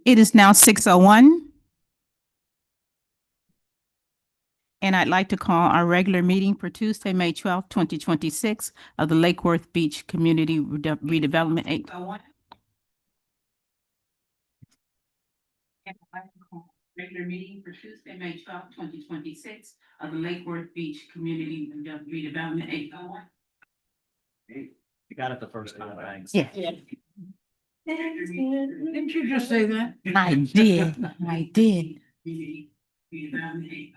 It is now 6:01. And I'd like to call our regular meeting for Tuesday, May 12th, 2026 of the Lake Worth Beach Community Redevelopment 801. Regular meeting for Tuesday, May 12th, 2026 of the Lake Worth Beach Community Redevelopment 801. You got it the first time, thanks. Yeah. Didn't you just say that? I did. I did. I did.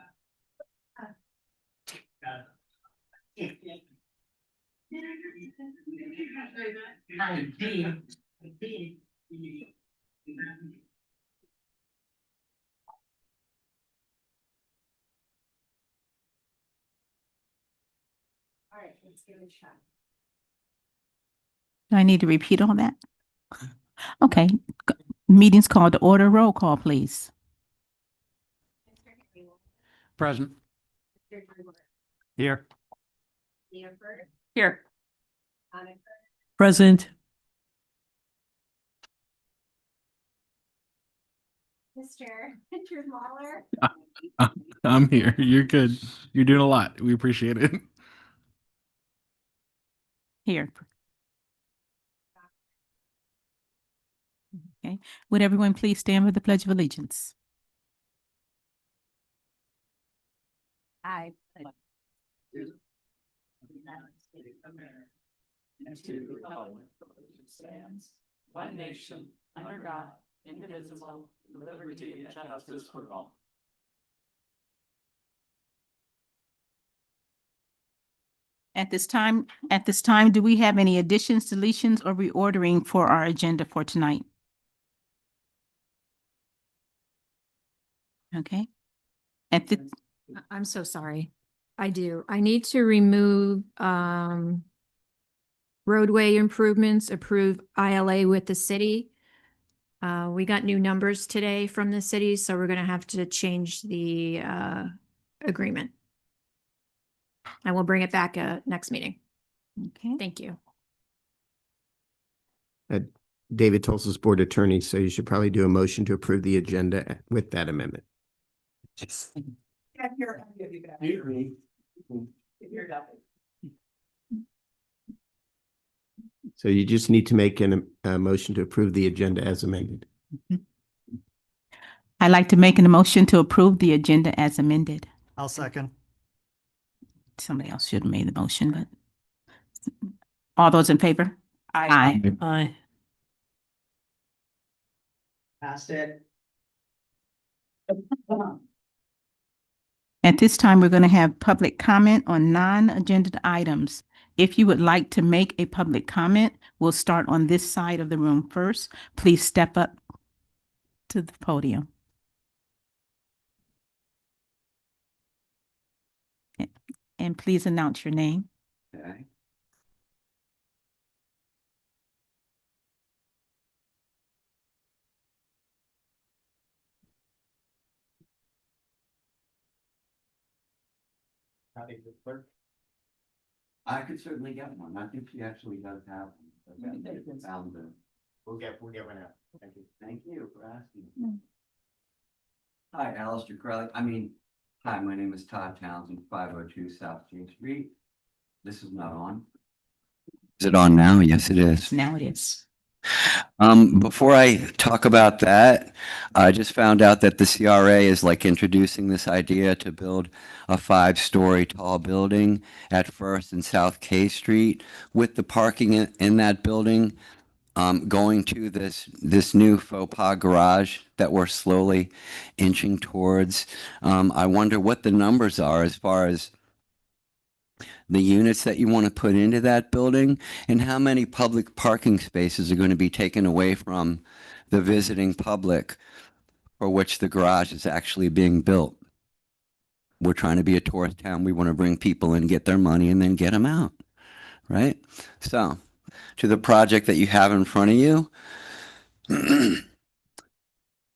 All right, let's give it a shot. Do I need to repeat all that? Okay. Meeting's called to order. Roll call, please. Mr. Hayward, Present. Mr. Brewer, Here. Sanford, Here. Conacher, Present. Mr. Mahler, I'm here. You're good. You're doing a lot. We appreciate it. Here. Okay. Would everyone please stand for the Pledge of Allegiance? I. One nation, under God, indivisible, with liberty and justice for all. At this time, do we have any additions, deletions, or reordering for our agenda for tonight? Okay. I'm so sorry. I do. I need to remove roadway improvements, approve ILA with the city. We got new numbers today from the city, so we're gonna have to change the agreement. I will bring it back next meeting. Okay. Thank you. David Tulsa's board attorney, so you should probably do a motion to approve the agenda with that amendment. So you just need to make a motion to approve the agenda as amended. I'd like to make a motion to approve the agenda as amended. I'll second. Somebody else should have made the motion, but all those in favor? Aye. Aye. Passed it. At this time, we're going to have public comment on non-agenda items. If you would like to make a public comment, we'll start on this side of the room first. Please step up to the podium. And please announce your name. Okay. I could certainly get one. I think she actually does have one. Found them. We'll get one out. Thank you. Thank you for asking. Hi, Alistair Crowley. Hi, my name is Todd Townsend, 502 South James Street. This is not on. Is it on now? Yes, it is. Now it is. Before I talk about that, I just found out that the CRA is introducing this idea to build a 5-story tall building at First and South K Street with the parking in that building going to this new faux pas garage that we're slowly inching towards. I wonder what the numbers are as far as the units that you want to put into that building and how many public parking spaces are going to be taken away from the visiting public for which the garage is actually being built. We're trying to be a tourist town. We want to bring people in, get their money, and then get them out, right? So, to the project that you have in front of you,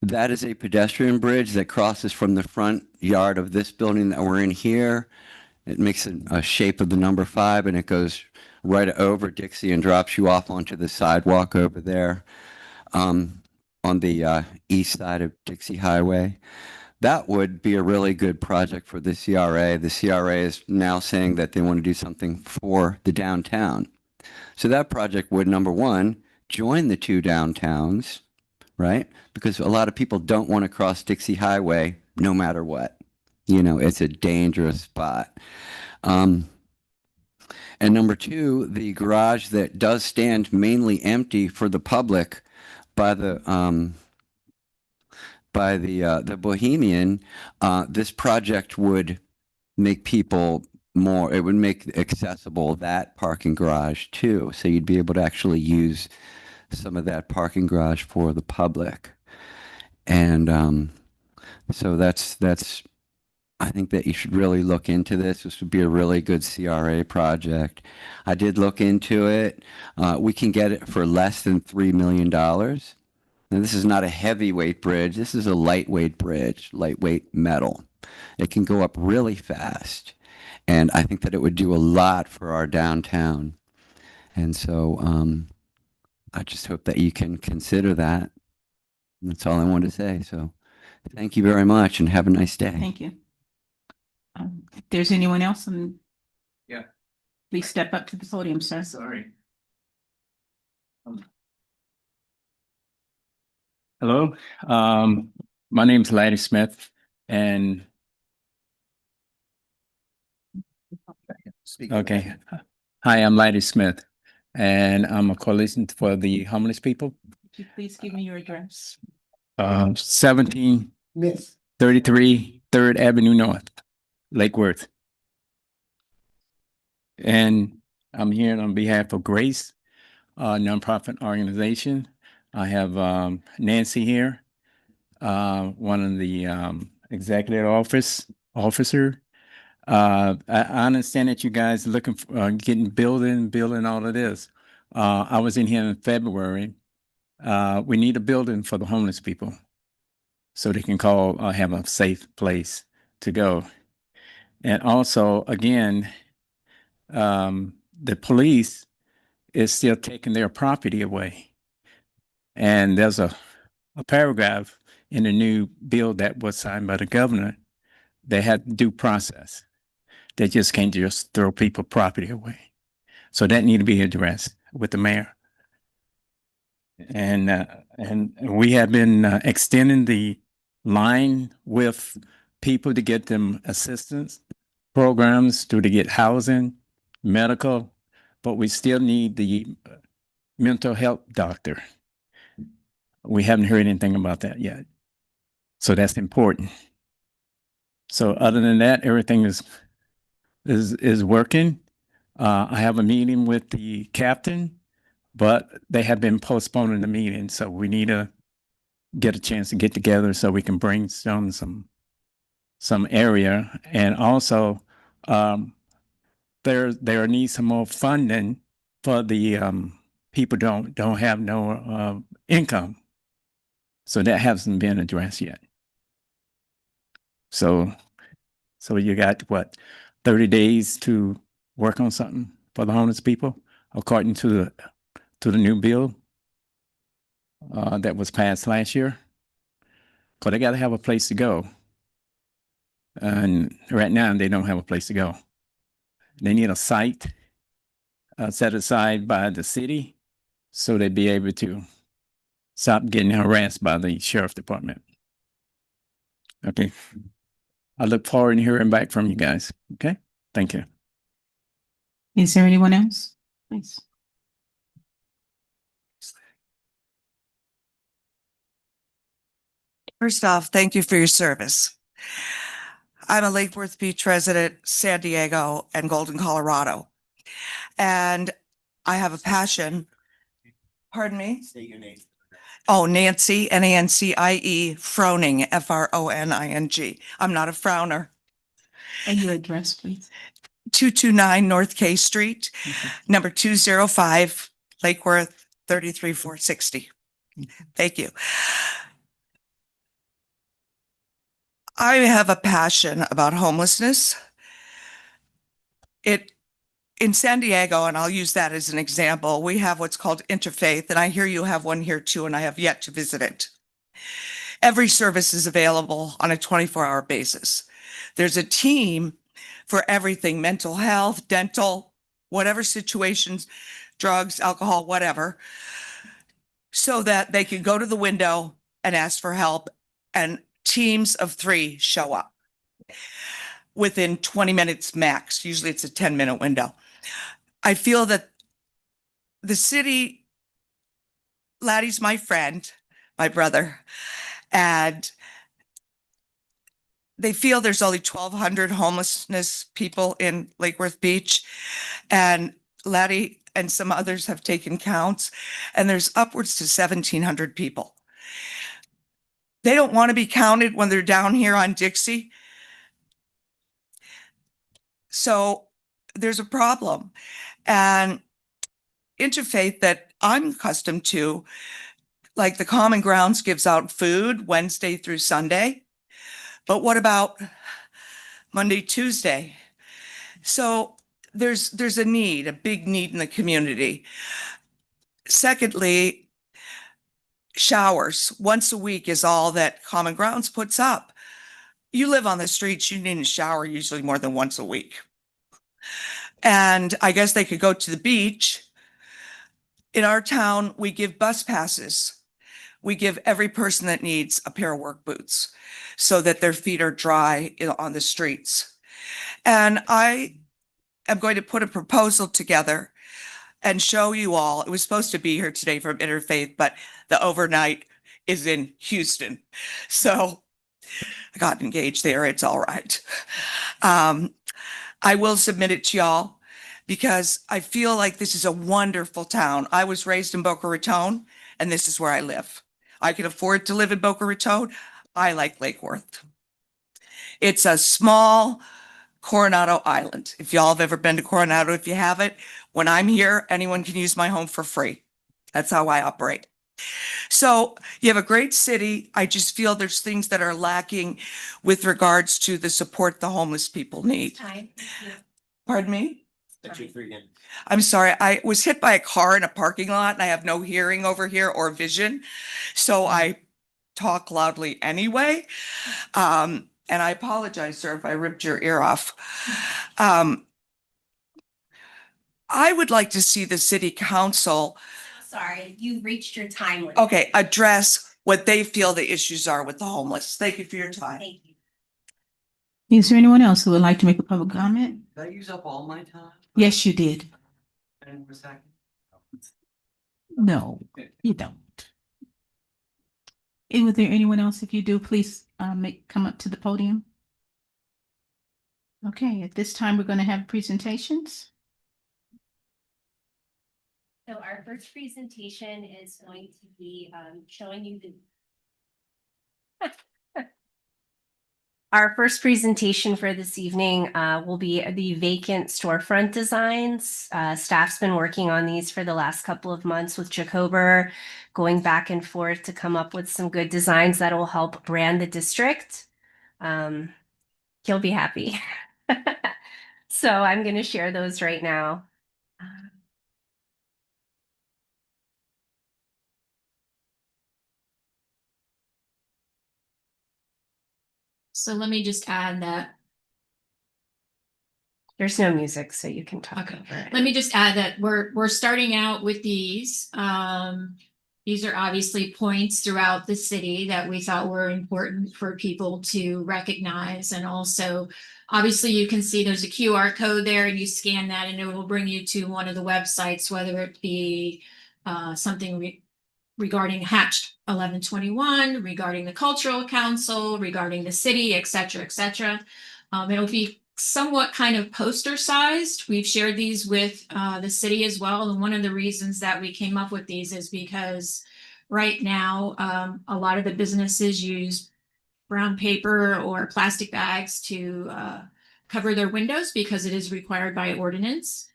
that is a pedestrian bridge that crosses from the front yard of this building that we're in here It makes a shape of the number 5, and it goes right over Dixie and drops you off onto the sidewalk over there on the east side of Dixie Highway. That would be a really good project for the CRA. The CRA is now saying that they want to do something for the downtown. So that project would, number 1, join the 2 downtowns, right? Because a lot of people don't want to cross Dixie Highway no matter what. You know, it's a dangerous spot. And number 2, the garage that does stand mainly empty for the public by the Bohemian, this project would make people more, it would make accessible that parking garage too. So you'd be able to actually use some of that parking garage for the public. And so that's, I think that you should really look into this. This would be a really good CRA project. I did look into it. We can get it for less than $3 million. Now, this is not a heavyweight bridge. This is a lightweight bridge, lightweight metal. It can go up really fast. And I think that it would do a lot for our downtown. And so I just hope that you can consider that. That's all I wanted to say. So thank you very much and have a nice day. Thank you. If there's anyone else, Yeah. please step up to the podium, sir. Sorry. Hello, my name is Laddie Smith, and okay. Hi, I'm Laddie Smith, and I'm a coalition for the homeless people. Could you please give me your address? 1733 3rd Avenue North, Lake Worth. And I'm here on behalf of Grace, a nonprofit organization. I have Nancy here, one of the executive officer. I understand that you guys are looking for getting building all of this. I was in here in February. We need a building for the homeless people so they can call have a safe place to go. And also, again, the police is still taking their property away. And there's a paragraph in the new bill that was signed by the governor. They had due process. They just can't just throw people property away. So that need to be addressed with the mayor. And we have been extending the line with people to get them assistance programs to get housing, medical, but we still need the mental health doctor. We haven't heard anything about that yet. So that's important. So other than that, everything is working. I have a meeting with the captain, but they have been postponing the meeting. So we need to get a chance to get together so we can brainstorm some area. And also there needs some more funding for the people don't have no income. So that hasn't been addressed yet. So you got what, 30 days to work on something for the homeless people, according to the new bill that was passed last year. Because they got to have a place to go. And right now they don't have a place to go. They need a site set aside by the city so they'd be able to stop getting harassed by the sheriff department. Okay. I look forward to hearing back from you guys. Okay. Thank you. Is there anyone else? Please. First off, thank you for your service. I'm a Lake Worth Beach resident, San Diego and Golden, Colorado. And I have a passion. Pardon me? State your name. Oh, Nancy, Nancie, Froning, Froning. I'm not a frowner. And your address, please. 229 North K Street, Okay. number 205, Lake Worth, 33460. Thank you. I have a passion about homelessness. in San Diego, and I'll use that as an example, we have what's called Interfaith, and I hear you have one here too, and I have yet to visit it. Every service is available on a 24-hour basis. There's a team for everything, mental health, dental, whatever situations, drugs, alcohol, whatever, so that they can go to the window and ask for help, and teams of 3 show up within 20 minutes max. Usually it's a 10-minute window. I feel that the city, Laddie's my friend, my brother, and they feel there's only 1,200 homelessness people in Lake Worth Beach. And Laddie and some others have taken counts, and there's upwards to 1,700 people. They don't want to be counted when they're down here on Dixie. So there's a problem. And Interfaith that I'm accustomed to, like the Common Grounds gives out food Wednesday through Sunday. But what about Monday, Tuesday? So there's a need, a big need in the community. Secondly, showers once a week is all that Common Grounds puts up. You live on the streets, you need a shower usually more than once a week. And I guess they could go to the beach. In our town, we give bus passes. We give every person that needs a pair of work boots so that their feet are dry on the streets. And I am going to put a proposal together and show you all. It was supposed to be here today from Interfaith, but the overnight is in Houston. So I got engaged there. It's all right. I will submit it to y'all because I feel like this is a wonderful town. I was raised in Boca Raton, and this is where I live. I can afford to live in Boca Raton. I like Lake Worth. It's a small Coronado Island. If y'all have ever been to Coronado, if you haven't, when I'm here, anyone can use my home for free. That's how I operate. So you have a great city. I just feel there's things that are lacking with regards to the support the homeless people need. Time. Pardon me? I'm sorry. I was hit by a car in a parking lot and I have no hearing over here or vision. So I talk loudly anyway. And I apologize, sir, if I ripped your ear off. I would like to see the city council, Sorry, you've reached your time limit. okay, address what they feel the issues are with the homeless. Thank you for your time. Thank you. Is there anyone else who would like to make a public comment? Did I use up all my time? Yes, you did. And was that? No, you don't. And was there anyone else? If you do, please come up to the podium. Okay, at this time, we're going to have presentations. So our first presentation is going to be showing you the Our first presentation for this evening will be the vacant storefront designs. Staff's been working on these for the last couple of months with Jacober, going back and forth to come up with some good designs that will help brand the district. He'll be happy. So I'm going to share those right now. So let me just add that. There's no music, so you can talk Okay. over it. Let me just add that we're starting out with these. These are obviously points throughout the city that we thought were important for people to recognize. And also, obviously, you can see there's a QR code there and you scan that and it will bring you to one of the websites, whether it be something regarding Hatch 1121, regarding the Cultural Council, regarding the city, et cetera, et cetera. It'll be somewhat kind of poster sized. We've shared these with the city as well. And one of the reasons that we came up with these is because right now, a lot of the businesses use brown paper or plastic bags to cover their windows because it is required by ordinance.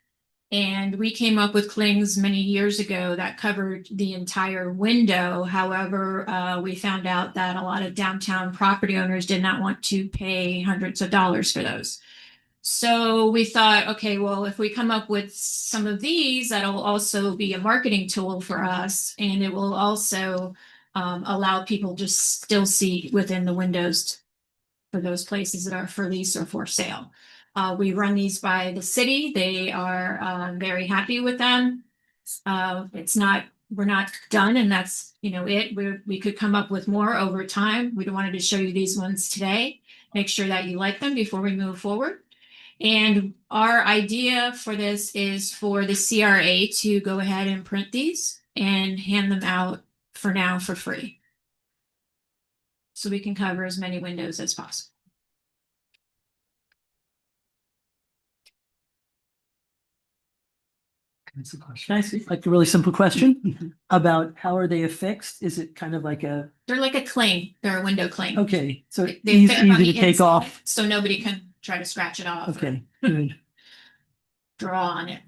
And we came up with clings many years ago that covered the entire window. However, we found out that a lot of downtown property owners did not want to pay hundreds of dollars for those. So we thought, okay, well, if we come up with some of these, that'll also be a marketing tool for us, and it will also allow people to still see within the windows for those places that are for lease or for sale. We run these by the city. They are very happy with them. We're not done, and that's, we could come up with more over time. We wanted to show you these ones today, make sure that you like them before we move forward. And our idea for this is for the CRA to go ahead and print these and hand them out for now for free. So we can cover as many windows as possible. Can I Can I ask like a really simple question about how are they affixed? Is it kind of like a, They're like a cling. They're a window cling. okay, so They easy, fit on easy the to take inside, off? so nobody can try to scratch it off. Okay, Or good. draw on it.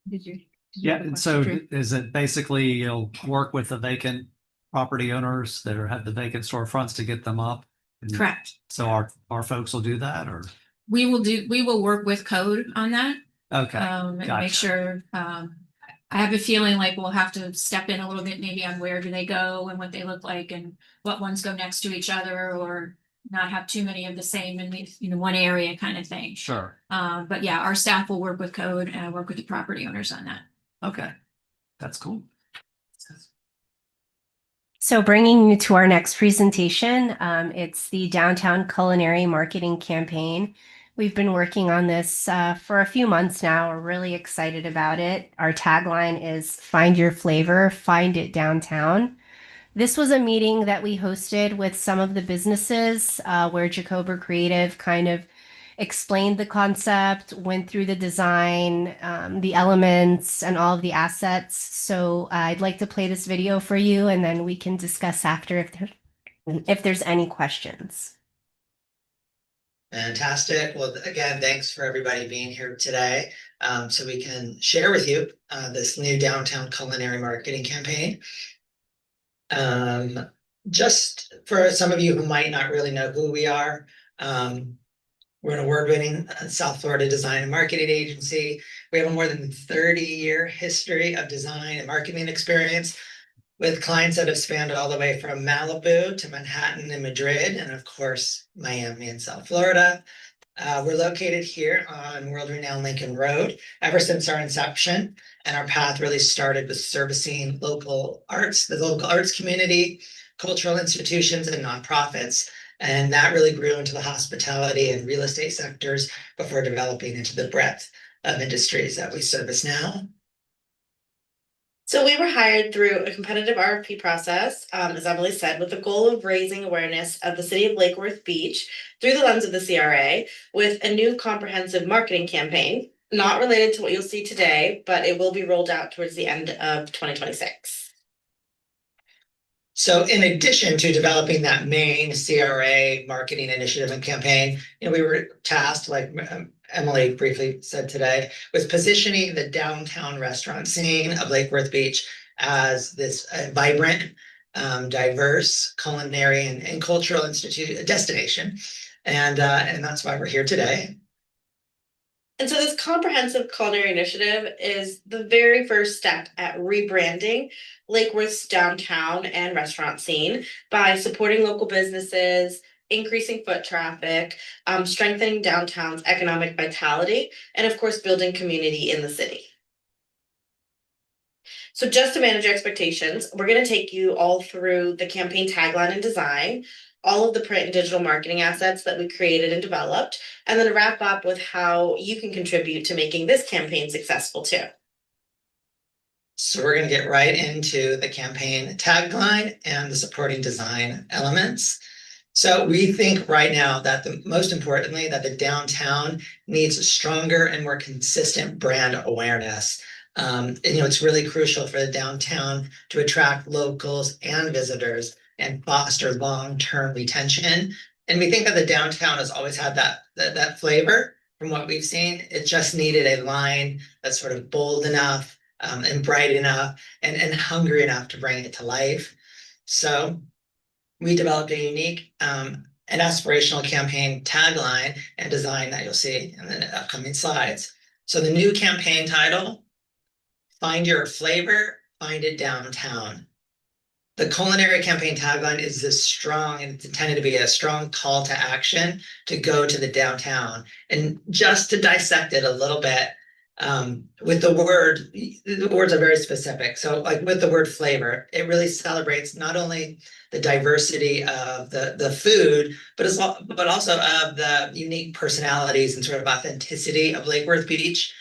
Did you? Yeah, and so is it basically you'll work with the vacant property owners that have the vacant storefronts to get them up? And Correct. So our folks will do that, or? We will work with code on that. Okay, And make gotcha. sure, I have a feeling like we'll have to step in a little bit maybe on where do they go and what they look like and what ones go next to each other, or not have too many of the same in one area kind of thing. Sure. But yeah, our staff will work with code and work with the property owners on that. Okay, that's cool. So bringing you to our next presentation, it's the Downtown Culinary Marketing Campaign. We've been working on this for a few months now. We're really excited about it. Our tagline is "Find your flavor, find it downtown." This was a meeting that we hosted with some of the businesses where Jacober Creative kind of explained the concept, went through the design, the elements, and all of the assets. So I'd like to play this video for you, and then we can discuss after if there's any questions. Fantastic. Well, again, thanks for everybody being here today, so we can share with you this new downtown culinary marketing campaign. Just for some of you who might not really know who we are, we're an award-winning South Florida design and marketing agency. We have a more than 30-year history of design and marketing experience with clients that have spanned all the way from Malibu to Manhattan and Madrid, and of course, Miami and South Florida. We're located here on world-renowned Lincoln Road ever since our inception, and our path really started with servicing local arts, the local arts community, cultural institutions, and nonprofits. And that really grew into the hospitality and real estate sectors before developing into the breadth of industries that we service now. So we were hired through a competitive RFP process, as Emily said, with the goal of raising awareness of the city of Lake Worth Beach through the lens of the CRA with a new comprehensive marketing campaign, not related to what you'll see today, but it will be rolled out towards the end of 2026. So in addition to developing that main CRA marketing initiative and campaign, we were tasked, like Emily briefly said today, with positioning the downtown restaurant scene of Lake Worth Beach as this vibrant, diverse culinary and cultural destination. And that's why we're here today. And so this comprehensive culinary initiative is the very first step at rebranding Lake Worth's downtown and restaurant scene by supporting local businesses, increasing foot traffic, strengthening downtown's economic vitality, and of course, building community in the city. So just to manage your expectations, we're going to take you all through the campaign tagline and design, all of the print and digital marketing assets that we created and developed, and then wrap up with how you can contribute to making this campaign successful too. So we're going to get right into the campaign tagline and the supporting design elements. So we think right now that most importantly, that the downtown needs a stronger and more consistent brand awareness. It's really crucial for the downtown to attract locals and visitors and foster long-term retention. And we think that the downtown has always had that flavor from what we've seen. It just needed a line that's sort of bold enough and bright enough and hungry enough to bring it to life. So we developed a unique an aspirational campaign tagline and design that you'll see in the upcoming slides. So the new campaign title, Find Your Flavor, Find It Downtown. The culinary campaign tagline is this strong, and it's intended to be a strong call to action to go to the downtown. And just to dissect it a little bit, with the words are very specific. So like with the word flavor, it really celebrates not only the diversity of the food, but also of the unique personalities and sort of authenticity of Lake Worth Beach,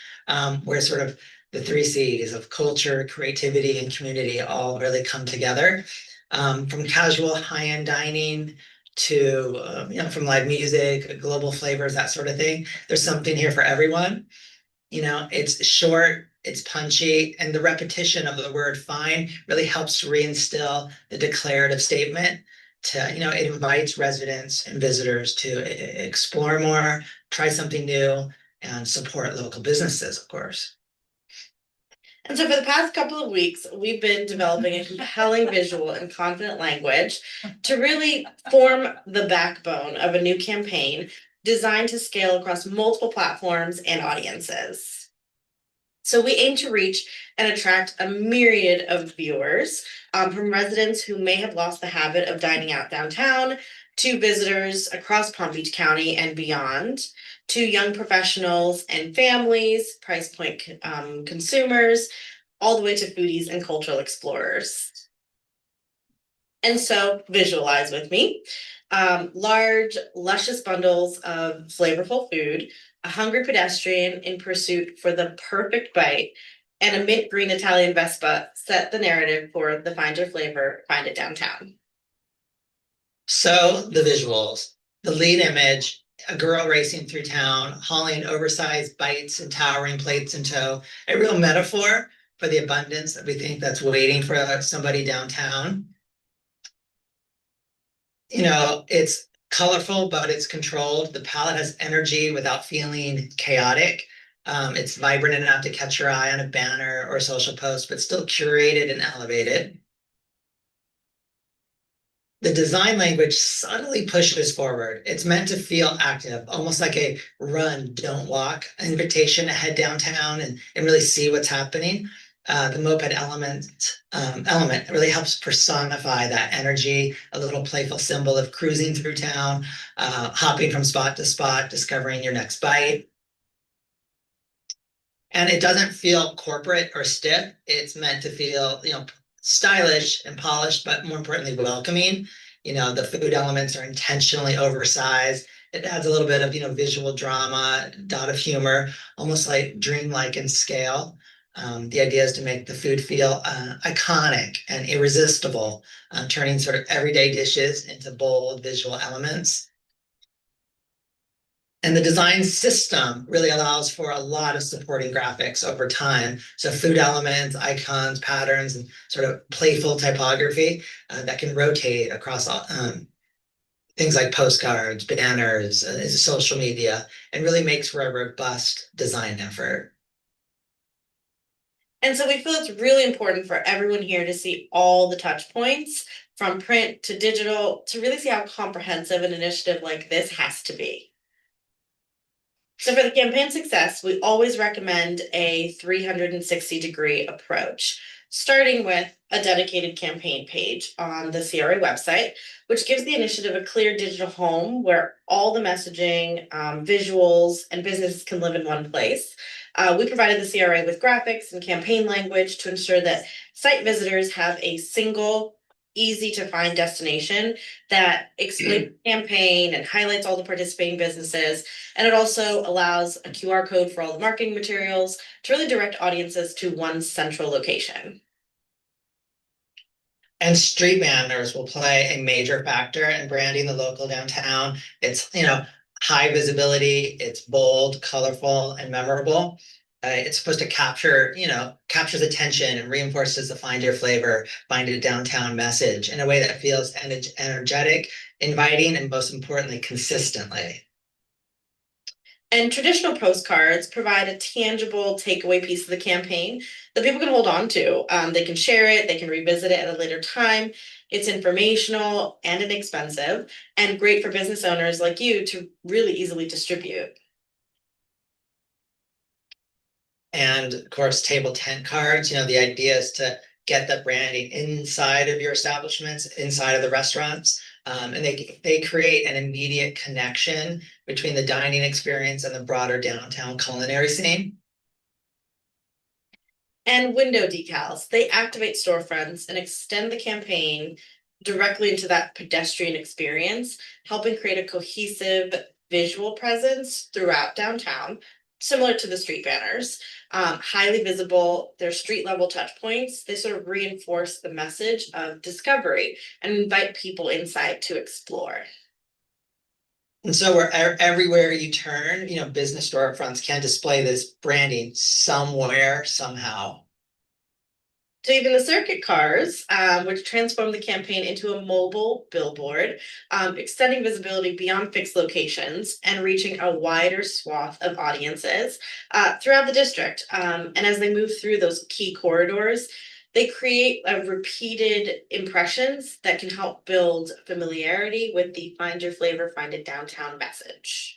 where sort of the 3 C's of culture, creativity, and community all really come together. From casual high-end dining to, from live music, global flavors, that sort of thing. There's something here for everyone. It's short, it's punchy, and the repetition of the word find really helps reinstill the declarative statement. It invites residents and visitors to explore more, try something new, and support local businesses, of course. And so for the past couple of weeks, we've been developing a compelling visual and confident language to really form the backbone of a new campaign designed to scale across multiple platforms and audiences. So we aim to reach and attract a myriad of viewers, from residents who may have lost the habit of dining out downtown, to visitors across Palm Beach County and beyond, to young professionals and families, price point consumers, all the way to foodies and cultural explorers. And so visualize with me. Large, luscious bundles of flavorful food, a hungry pedestrian in pursuit for the perfect bite, and a mint green Italian Vespa set the narrative for the Find Your Flavor, Find It Downtown. So the visuals, the lead image, a girl racing through town, hauling oversized bites and towering plates in tow, a real metaphor for the abundance that we think that's waiting for somebody downtown. It's colorful, but it's controlled. The palette has energy without feeling chaotic. It's vibrant enough to catch your eye on a banner or a social post, but still curated and elevated. The design language subtly pushes forward. It's meant to feel active, almost like a run, don't walk, an invitation to head downtown and really see what's happening. The moped element really helps personify that energy, a little playful symbol of cruising through town, hopping from spot to spot, discovering your next bite. And it doesn't feel corporate or stiff. It's meant to feel, stylish and polished, but more importantly, welcoming. The food elements are intentionally oversized. It adds a little bit of, visual drama, dot of humor, almost like dreamlike in scale. The idea is to make the food feel iconic and irresistible, turning sort of everyday dishes into bold visual elements. And the design system really allows for a lot of supporting graphics over time. So food elements, icons, patterns, and sort of playful typography that can rotate across things like postcards, banners, social media, and really makes for a robust design effort. And so we feel it's really important for everyone here to see all the touch points, from print to digital, to really see how comprehensive an initiative like this has to be. So for the campaign success, we always recommend a 360-degree approach, starting with a dedicated campaign page on the CRA website, which gives the initiative a clear digital home where all the messaging, visuals, and businesses can live in one place. We provided the CRA with graphics and campaign language to ensure that site visitors have a single, easy to find destination that explains the campaign and highlights all the participating businesses. And it also allows a QR code for all the marketing materials to really direct audiences to one central location. And street banners will play a major factor in branding the local downtown. It's, high visibility, it's bold, colorful, and memorable. It's supposed to captures attention and reinforces the Find Your Flavor, Find It Downtown message in a way that feels energetic, inviting, and most importantly, consistently. And traditional postcards provide a tangible takeaway piece of the campaign that people can hold on to. They can share it, they can revisit it at a later time. It's informational and inexpensive and great for business owners like you to really easily distribute. And of course, table tent cards, the idea is to get the branding inside of your establishments, inside of the restaurants. And they create an immediate connection between the dining experience and the broader downtown culinary scene. And window decals, they activate storefronts and extend the campaign directly into that pedestrian experience, helping create a cohesive visual presence throughout downtown, similar to the street banners. Highly visible, they're street level touch points. They sort of reinforce the message of discovery and invite people inside to explore. And so everywhere you turn, business storefronts can display this branding somewhere, somehow. So even the circuit cars, which transform the campaign into a mobile billboard, extending visibility beyond fixed locations and reaching a wider swath of audiences throughout the district. And as they move through those key corridors, they create repeated impressions that can help build familiarity with the Find Your Flavor, Find It Downtown message.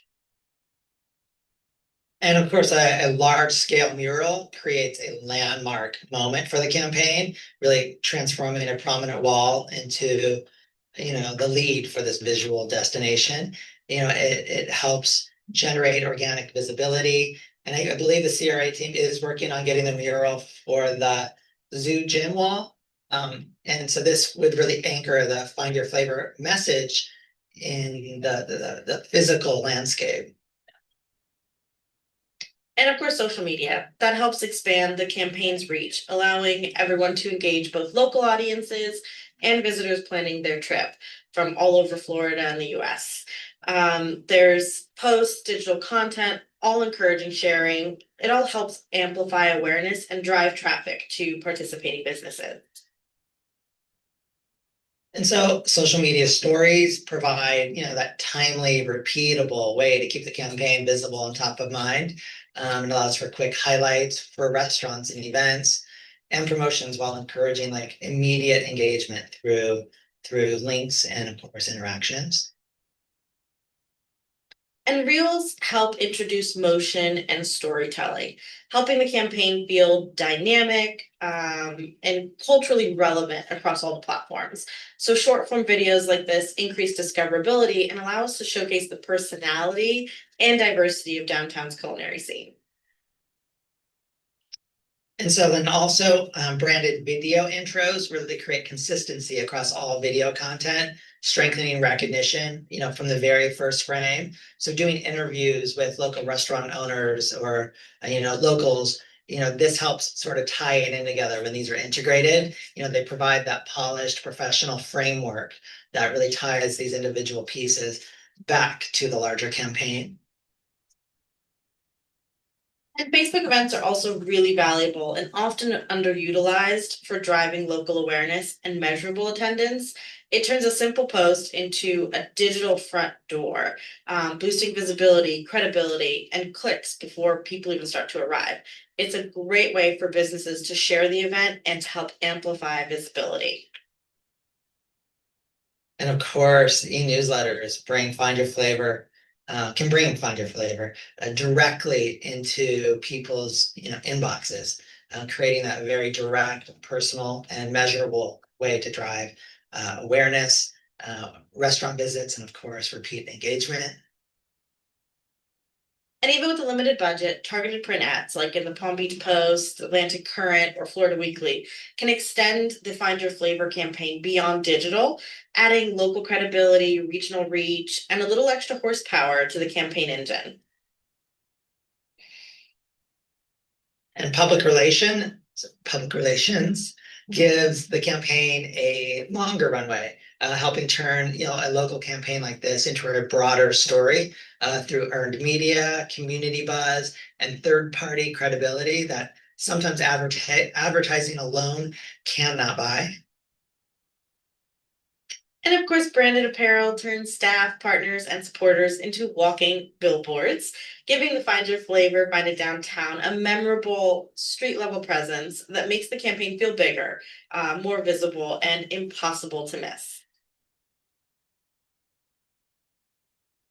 And of course, a large scale mural creates a landmark moment for the campaign, really transforming a prominent wall into, the lead for this visual destination. It helps generate organic visibility. And I believe the CRA team is working on getting the mural for the zoo gym wall. And so this would really anchor the Find Your Flavor message in the physical landscape. And of course, social media that helps expand the campaign's reach, allowing everyone to engage both local audiences and visitors planning their trip from all over Florida and the US. There's posts, digital content, all encouraging sharing. It all helps amplify awareness and drive traffic to participating businesses. And so social media stories provide, that timely, repeatable way to keep the campaign visible and top of mind. It allows for quick highlights for restaurants and events and promotions while encouraging like immediate engagement through links and of course interactions. And reels help introduce motion and storytelling, helping the campaign feel dynamic and culturally relevant across all the platforms. So short form videos like this increase discoverability and allow us to showcase the personality and diversity of downtown's culinary scene. And so then also branded video intros really create consistency across all video content, strengthening recognition, from the very first frame. So doing interviews with local restaurant owners or, locals, this helps sort of tie it in together when these are integrated. They provide that polished professional framework that really ties these individual pieces back to the larger campaign. And Facebook events are also really valuable and often underutilized for driving local awareness and measurable attendance. It turns a simple post into a digital front door, boosting visibility, credibility, and clicks before people even start to arrive. It's a great way for businesses to share the event and to help amplify visibility. And of course, e-newsletters can bring Find Your Flavor directly into people's inboxes, creating that very direct, personal, and measurable way to drive awareness, restaurant visits, and of course, repeat engagement. And even with a limited budget, targeted print ads like in the Palm Beach Post, Atlantic Current, or Florida Weekly can extend the Find Your Flavor campaign beyond digital, adding local credibility, regional reach, and a little extra horsepower to the campaign engine. And public relations gives the campaign a longer runway, helping turn a local campaign like this into a broader story through earned media, community buzz, and third-party credibility that sometimes advertising alone cannot buy. And of course, branded apparel turns staff, partners, and supporters into walking billboards, giving the Find Your Flavor, Find It Downtown a memorable street level presence that makes the campaign feel bigger, more visible, and impossible to miss.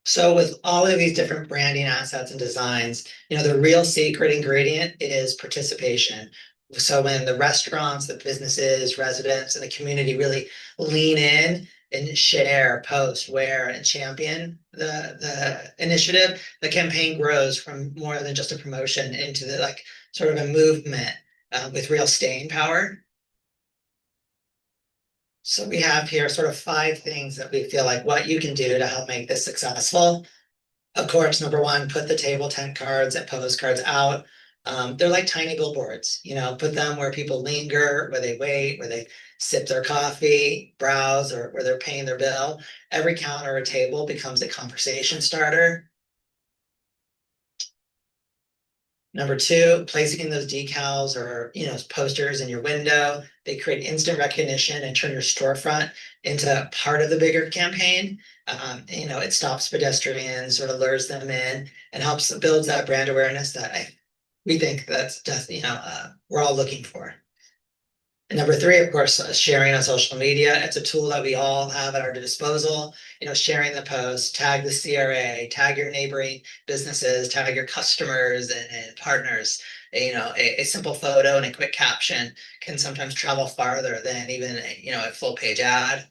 So with all of these different branding assets and designs, the real secret ingredient is participation. So when the restaurants, the businesses, residents, and the community really lean in and share, post, wear, and champion the initiative, the campaign grows from more than just a promotion into the sort of a movement with real staying power. So we have here sort of 5 things that we feel like what you can do to help make this successful. Of course, number 1, put the table tent cards and postcards out. They're like tiny billboards, put them where people linger, where they wait, where they sip their coffee, browse, or where they're paying their bill. Every counter or table becomes a conversation starter. Number 2, placing those decals or posters in your window. They create instant recognition and turn your storefront into part of the bigger campaign. It stops pedestrians, sort of lures them in, and helps build that brand awareness that we think that's just we're all looking for. And number 3, of course, sharing on social media. It's a tool that we all have at our disposal. Sharing the post, tag the CRA, tag your neighboring businesses, tag your customers and partners. A simple photo and a quick caption can sometimes travel farther than even a full page ad.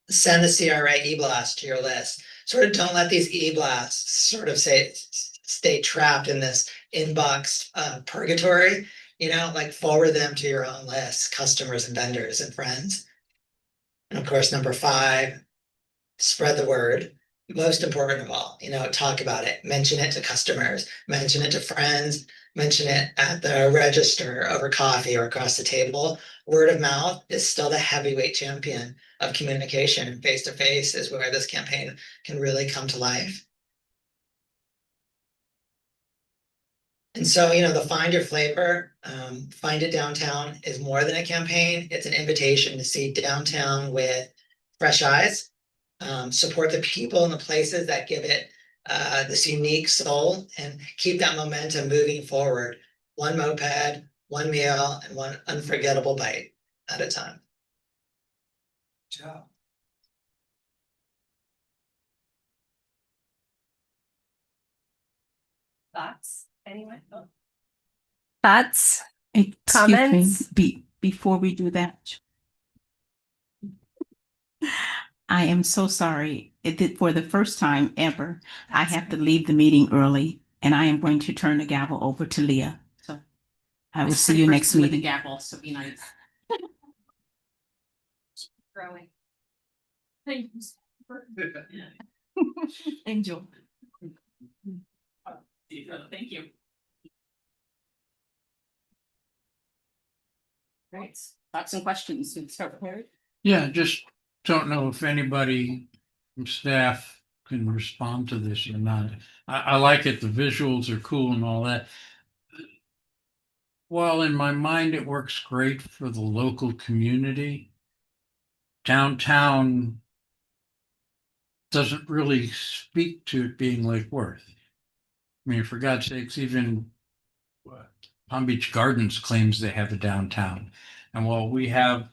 Send the CRA e-blast to your list. Sort of don't let these e-blasts sort of stay trapped in this inbox purgatory. Forward them to your own list, customers and vendors and friends. And of course, number 5, spread the word. Most important of all, talk about it, mention it to customers, mention it to friends, mention it at the register over coffee or across the table. Word of mouth is still the heavyweight champion of communication. Face to face is where this campaign can really come to life. And so, the Find Your Flavor, Find It Downtown is more than a campaign. It's an invitation to see downtown with fresh eyes, support the people and the places that give it this unique soul, and keep that momentum moving forward. One moped, one meal, and one unforgettable bite at a time. Good job. Thoughts? Anyone? Thoughts? Excuse Comments? me, before we do that. I am so sorry. For the first time ever, I have to leave the meeting early, and I am going to turn the gavel over to Leah. So I will see you next meeting. Gavel, so be nice. Growing. Thanks. Enjoy. Thank you. Great. Thoughts and questions? Start with Harry. Yeah, just don't know if anybody from staff can respond to this or not. I like it. The visuals are cool and all that. While in my mind, it works great for the local community, downtown doesn't really speak to it being Lake Worth. I mean, for God's sakes, even Palm Beach Gardens claims they have a downtown. And while we have,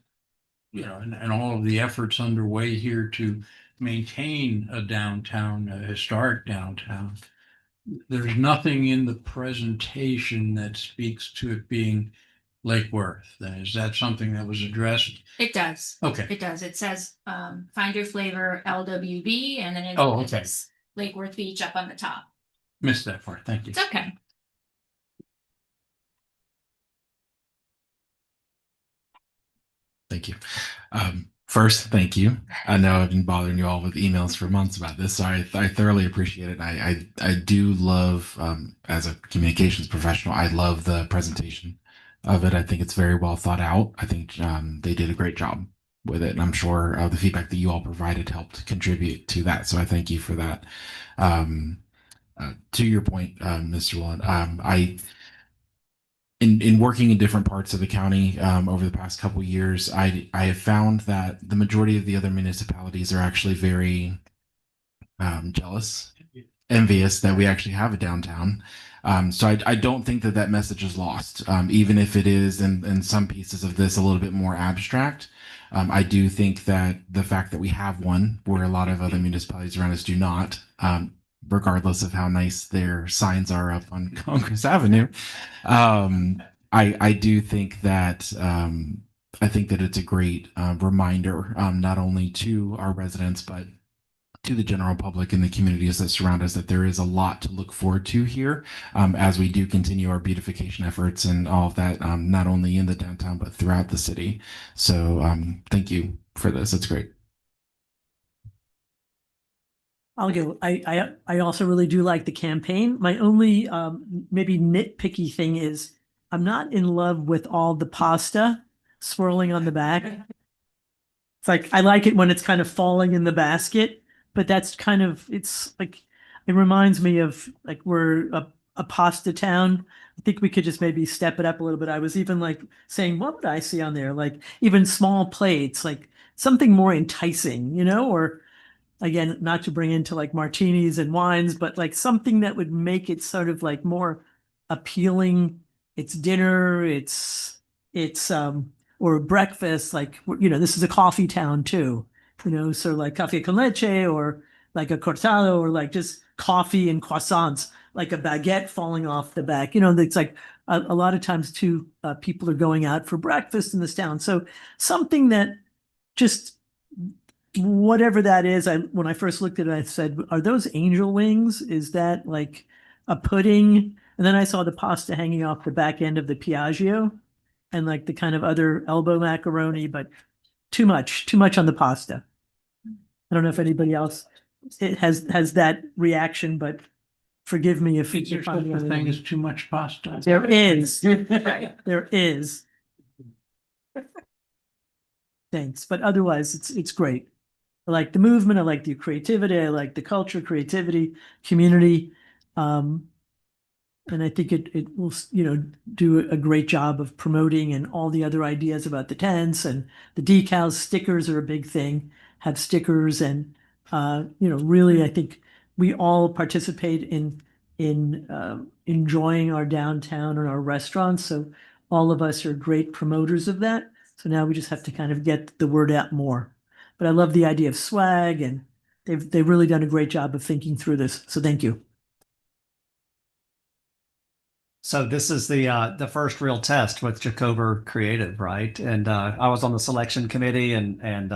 and all of the efforts underway here to maintain a downtown, a historic downtown, there's nothing in the presentation that speaks to it being Lake Worth. Is that something that was addressed? It does. Okay. It does. It says, Find Your Flavor LWB, and then it's Lake Worth Beach up on the top. Missed that part. Thank you. It's okay. Thank you. First, thank you. I know I've been bothering you all with emails for months about this, so I thoroughly appreciate it. I do love, as a communications professional, I love the presentation of it. I think it's very well thought out. I think they did a great job with it, and I'm sure the feedback that you all provided helped contribute to that. So I thank you for that. To your point, Mr. Wallen, in working in different parts of the county over the past couple years, I have found that the majority of the other municipalities are actually very jealous, envious that we actually have a downtown. So I don't think that that message is lost, even if it is in some pieces of this a little bit more abstract. I do think that the fact that we have one where a lot of other municipalities around us do not, regardless of how nice their signs are up on Congress Avenue, I do think that I think that it's a great reminder, not only to our residents but to the general public and the communities that surround us, that there is a lot to look forward to here as we do continue our beautification efforts and all of that, not only in the downtown but throughout the city. So thank you for this. It's great. I'll go. I also really do like the campaign. My only maybe nitpicky thing is I'm not in love with all the pasta swirling on the back. It's like I like it when it's kind of falling in the basket, but that's kind of it's like it reminds me of like we're a pasta town. I think we could just maybe step it up a little bit. I was even like saying, what would I see on there? Like even small plates, like something more enticing, you know, or again, not to bring into like martinis and wines, but like something that would make it sort of like more appealing. It's dinner, it's or breakfast, like you know, this is a coffee town too, you know, so like cafe con leche or like a cortado or like just coffee and croissants, like a baguette falling off the back. You know, it's like a lot of times too, people are going out for breakfast in this town. So something that just whatever that is, when I first looked at it, I said, are those angel wings? Is that like a pudding? And then I saw the pasta hanging off the back end of the Piaggio and like the kind of other elbow macaroni, but too much on the pasta. I don't know if anybody else has that reaction, but forgive me if Is there if such I'm a thing as too much pasta? there is. There is. Thanks. But otherwise it's great. I like the movement, I like the creativity, I like the culture, creativity, community. And I think it will, you know, do a great job of promoting and all the other ideas about the tents and the decals. Stickers are a big thing. Have stickers and you know, really, I think we all participate in enjoying our downtown and our restaurants. So all of us are great promoters of that. So now we just have to kind of get the word out more. But I love the idea of swag, and they've really done a great job of thinking through this. So thank you. So this is the first real test with Jacober Creative, right? And I was on the selection committee and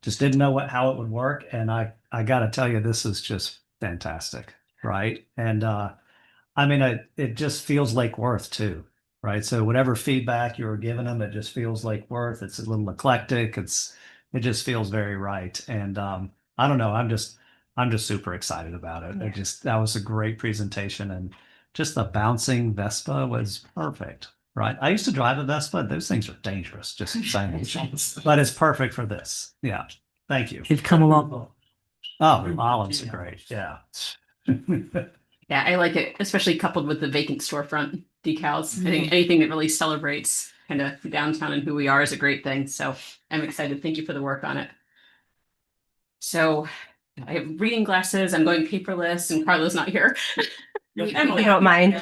just didn't know how it would work. And I got to tell you, this is just fantastic, right? And I mean, it just feels Lake Worth too, right? So whatever feedback you were giving them, it just feels Lake Worth. It's a little eclectic. It just feels very right. And I don't know, I'm just super excited about it. Yeah. That was a great presentation, and just the bouncing Vespa was perfect, right? I used to drive a Vespa. Those things are dangerous, just saying. But it's perfect for this. Yeah. Thank you. They've come along. Oh, olives are great. Yeah. Yeah, I like it, especially coupled with the vacant storefront decals. I think anything that really celebrates kind of downtown and who we are is a great thing. So I'm excited. Thank you for the work on it. So I have reading glasses. I'm going paperless, and Carla's not here. If you don't mind.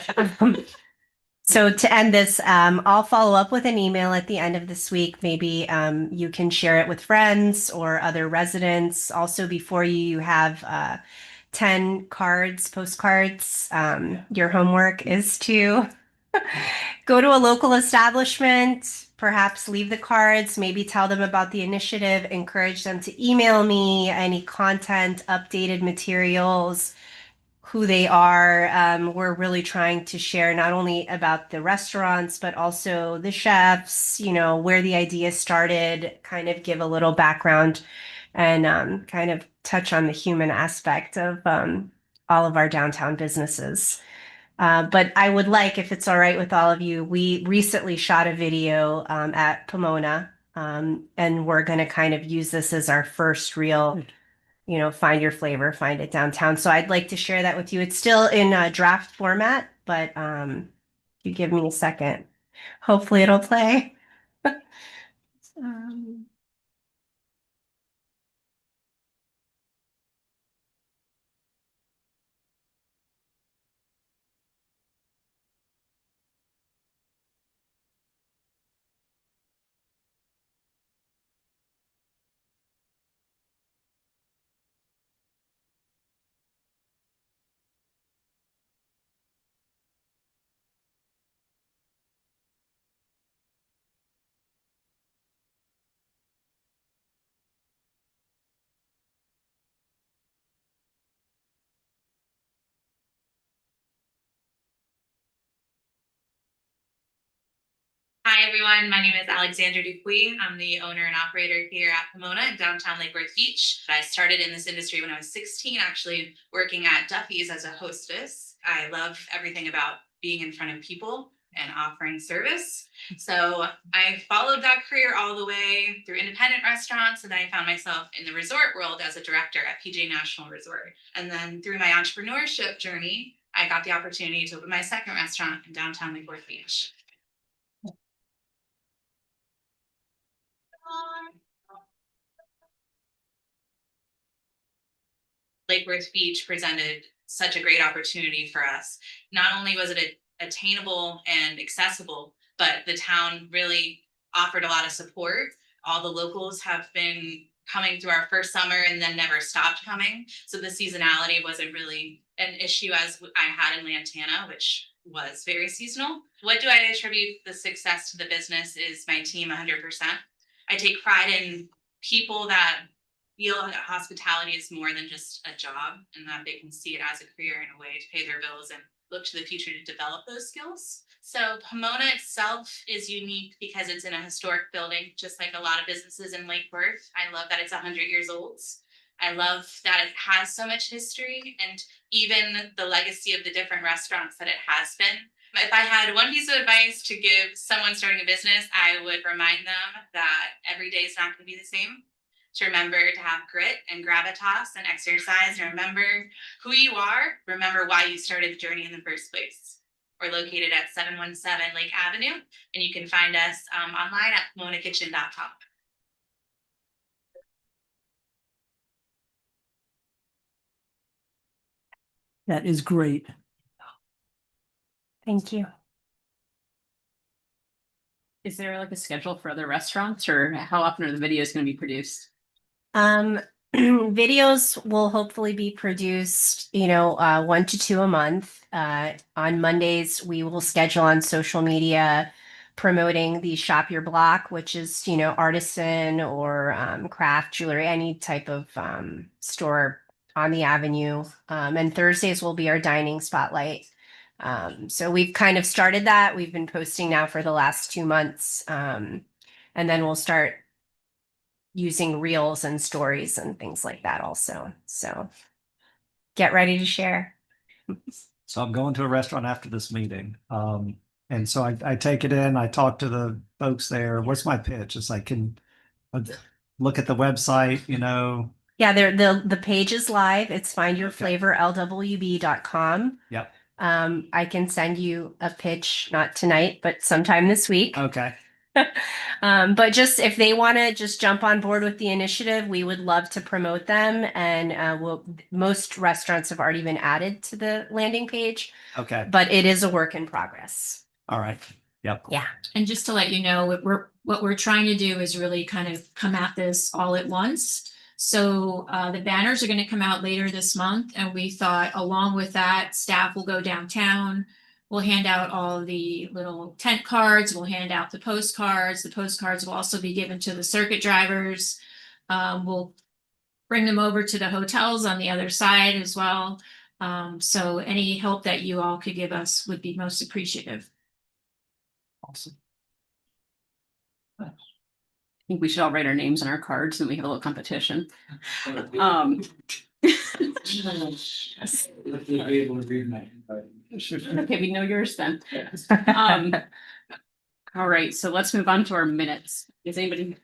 So to end this, I'll follow up with an email at the end of this week. Maybe you can share it with friends or other residents. Also, before you have 10 postcards. Your homework is to go to a local establishment, perhaps leave the cards, maybe tell them about the initiative, encourage them to email me any content, updated materials, who they are. We're really trying to share not only about the restaurants, but also the chefs, you know, where the idea started, kind of give a little background and kind of touch on the human aspect of all of our downtown businesses. But I would like, if it's all right with all of you, we recently shot a video at Pomona, and we're going to kind of use this as our first real, you know, find your flavor, find it downtown. So I'd like to share that with you. It's still in draft format, but You give me a second. Hopefully it'll play. Um, Hi, everyone. My name is Alexandra Dupuy. I'm the owner and operator here at Pomona in downtown Lake Worth Beach. I started in this industry when I was 16, actually working at Duffy's as a hostess. I love everything about being in front of people and offering service. So I followed that career all the way through independent restaurants, and then I found myself in the resort world as a director at PJ National Resort. And then through my entrepreneurship journey, I got the opportunity to open my second restaurant in downtown Lake Worth Beach. Lake Worth Beach presented such a great opportunity for us. Not only was it attainable and accessible, but the town really offered a lot of support. All the locals have been coming through our first summer and then never stopped coming. So the seasonality wasn't really an issue as I had in Lantana, which was very seasonal. What do I attribute the success to the business is my team 100%. I take pride in people that feel that hospitality is more than just a job and that they can see it as a career and a way to pay their bills and look to the future to develop those skills. So Pomona itself is unique because it's in a historic building, just like a lot of businesses in Lake Worth. I love that it's 100 years old. I love that it has so much history and even the legacy of the different restaurants that it has been. If I had one piece of advice to give someone starting a business, I would remind them that every day is not going to be the same. To remember to have grit and gravitas and exercise, and remember who you are, remember why you started the journey in the first place. We're located at 717 Lake Avenue, and you can find us online at PomonaKitchen.com. That is great. Thank you. Is there like a schedule for other restaurants, or how often are the videos going to be produced? Videos will hopefully be produced, 1 to 2 a month. On Mondays, we will schedule on social media promoting the Shop Your Block, which is, artisan or craft jewelry, any type of store on the avenue. And Thursdays will be our dining spotlight. So we've kind of started that. We've been posting now for the last 2 months. And then we'll start using reels and stories and things like that also. So get ready to share. So I'm going to a restaurant after this meeting. And so I take it in, I talk to the folks there. What's my pitch? It's like, can look at the website, Yeah, the page is live. It's findyourflavorlwb.com. Yep. I can send you a pitch, not tonight, but sometime this week. Okay. But just if they want to just jump on board with the initiative, we would love to promote them. And most restaurants have already been added to the landing page, Okay. but it is a work in progress. All right. Yep. Yeah. And just to let you know, what we're trying to do is really kind of come at this all at once. So the banners are going to come out later this month, and we thought along with that, staff will go downtown. We'll hand out all the little tent cards. We'll hand out the postcards. The postcards will also be given to the circuit drivers. We'll bring them over to the hotels on the other side as well. So any help that you all could give us would be most appreciative. Awesome. I think we should all write our names on our cards and we have a little competition. Yes. Okay, we know yours then. All right, so let's move on to our minutes. Is anybody?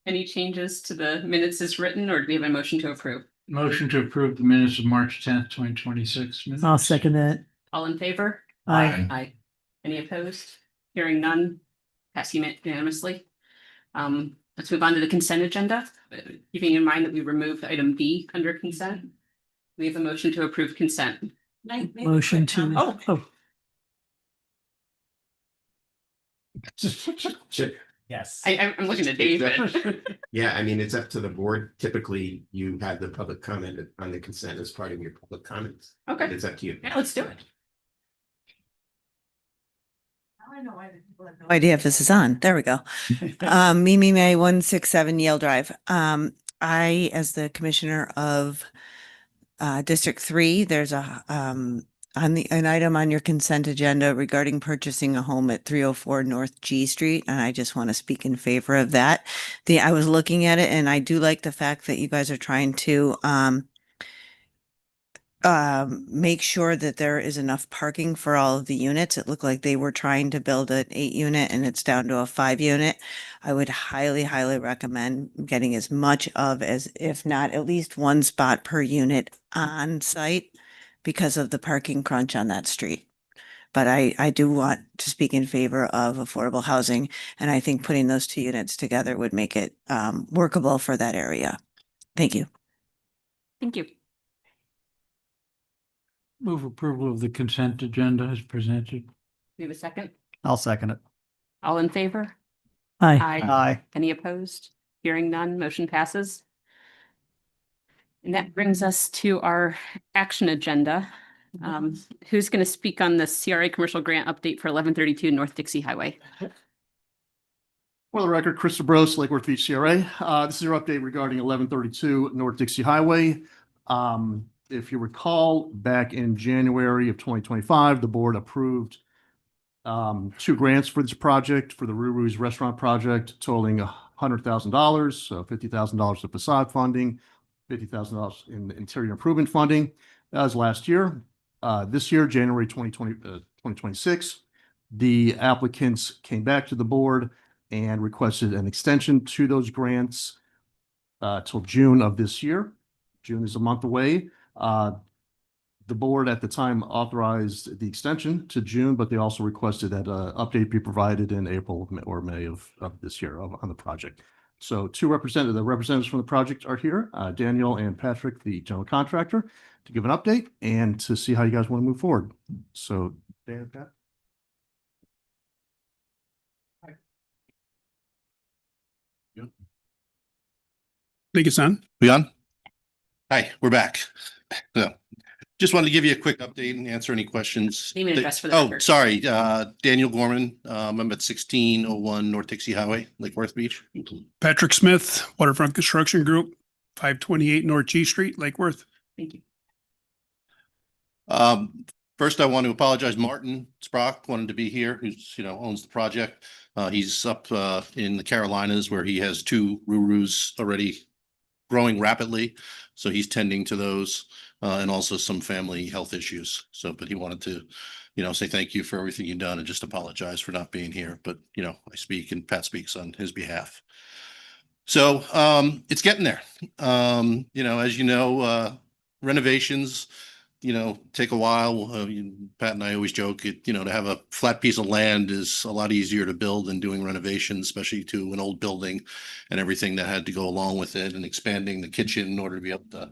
Any changes to the minutes as written, or do we have a motion to approve? Motion to approve the minutes of March 10th, 2026. I'll second that. All in favor? Aye. Aye. Any opposed? Hearing none, pass unanimously. Let's move on to the consent agenda, keeping in mind that we removed item B under consent. We have a motion to approve consent. Motion to. Oh. Yes. I'm looking at David. Yeah, I mean, it's up to the board. Typically, you have the public comment on the consent as part of your public comments. Okay. It's up to you. Yeah, let's do it. I know why people have no idea if this is on. There we go. Mimi May, 167 Yale Drive. I, as the commissioner of District 3, there's a an item on your consent agenda regarding purchasing a home at 304 North G Street, and I just want to speak in favor of that. I was looking at it, and I do like the fact that you guys are trying to make sure that there is enough parking for all of the units. It looked like they were trying to build an 8-unit and it's down to a 5-unit. I would highly, highly recommend getting as much of as, if not at least one spot per unit on site because of the parking crunch on that street. But I do want to speak in favor of affordable housing, and I think putting those 2 units together would make it workable for that area. Thank you. Thank you. Move approval of the consent agenda as presented. We have a second. I'll second it. All in favor? Aye. Aye. Any opposed? Hearing none, motion passes. And that brings us to our action agenda. Who's going to speak on the CRA commercial grant update for 1132 North Dixie Highway? For the record, Chris Bros, Lake Worth Beach CRA. This is your update regarding 1132 North Dixie Highway. If you recall, back in January of 2025, the board approved 2 grants for this project, for the Ruru's restaurant project, totaling $100,000, so $50,000 of facade funding, $50,000 in interior improvement funding. That was last year. This year, January 2026, the applicants came back to the board and requested an extension to those grants till June of this year. June is a month away. The board at the time authorized the extension to June, but they also requested that an update be provided in April or May of this year on the project. So the representatives from the project are here, Daniel and Patrick, the general contractor, to give an update and to see how you guys want to move forward. So Dan and Pat. Think it's on? We on? Hi, we're back. So just wanted to give you a quick update and answer any questions. Name and address for the Oh, record. sorry, Daniel Gorman. I'm at 1601 North Dixie Highway, Lake Worth Beach. Patrick Smith, Waterfront Construction Group, 528 North G Street, Lake Worth. Thank you. First, I want to apologize. Martin Sprock wanted to be here, who's, owns the project. He's up in the Carolinas where he has 2 Rurus already growing rapidly. So he's tending to those and also some family health issues. So, but he wanted to, say thank you for everything you've done and just apologize for not being here. But, I speak and Pat speaks on his behalf. So it's getting there. As you know, renovations, take a while. Pat and I always joke, to have a flat piece of land is a lot easier to build than doing renovations, especially to an old building and everything that had to go along with it and expanding the kitchen in order to be able to,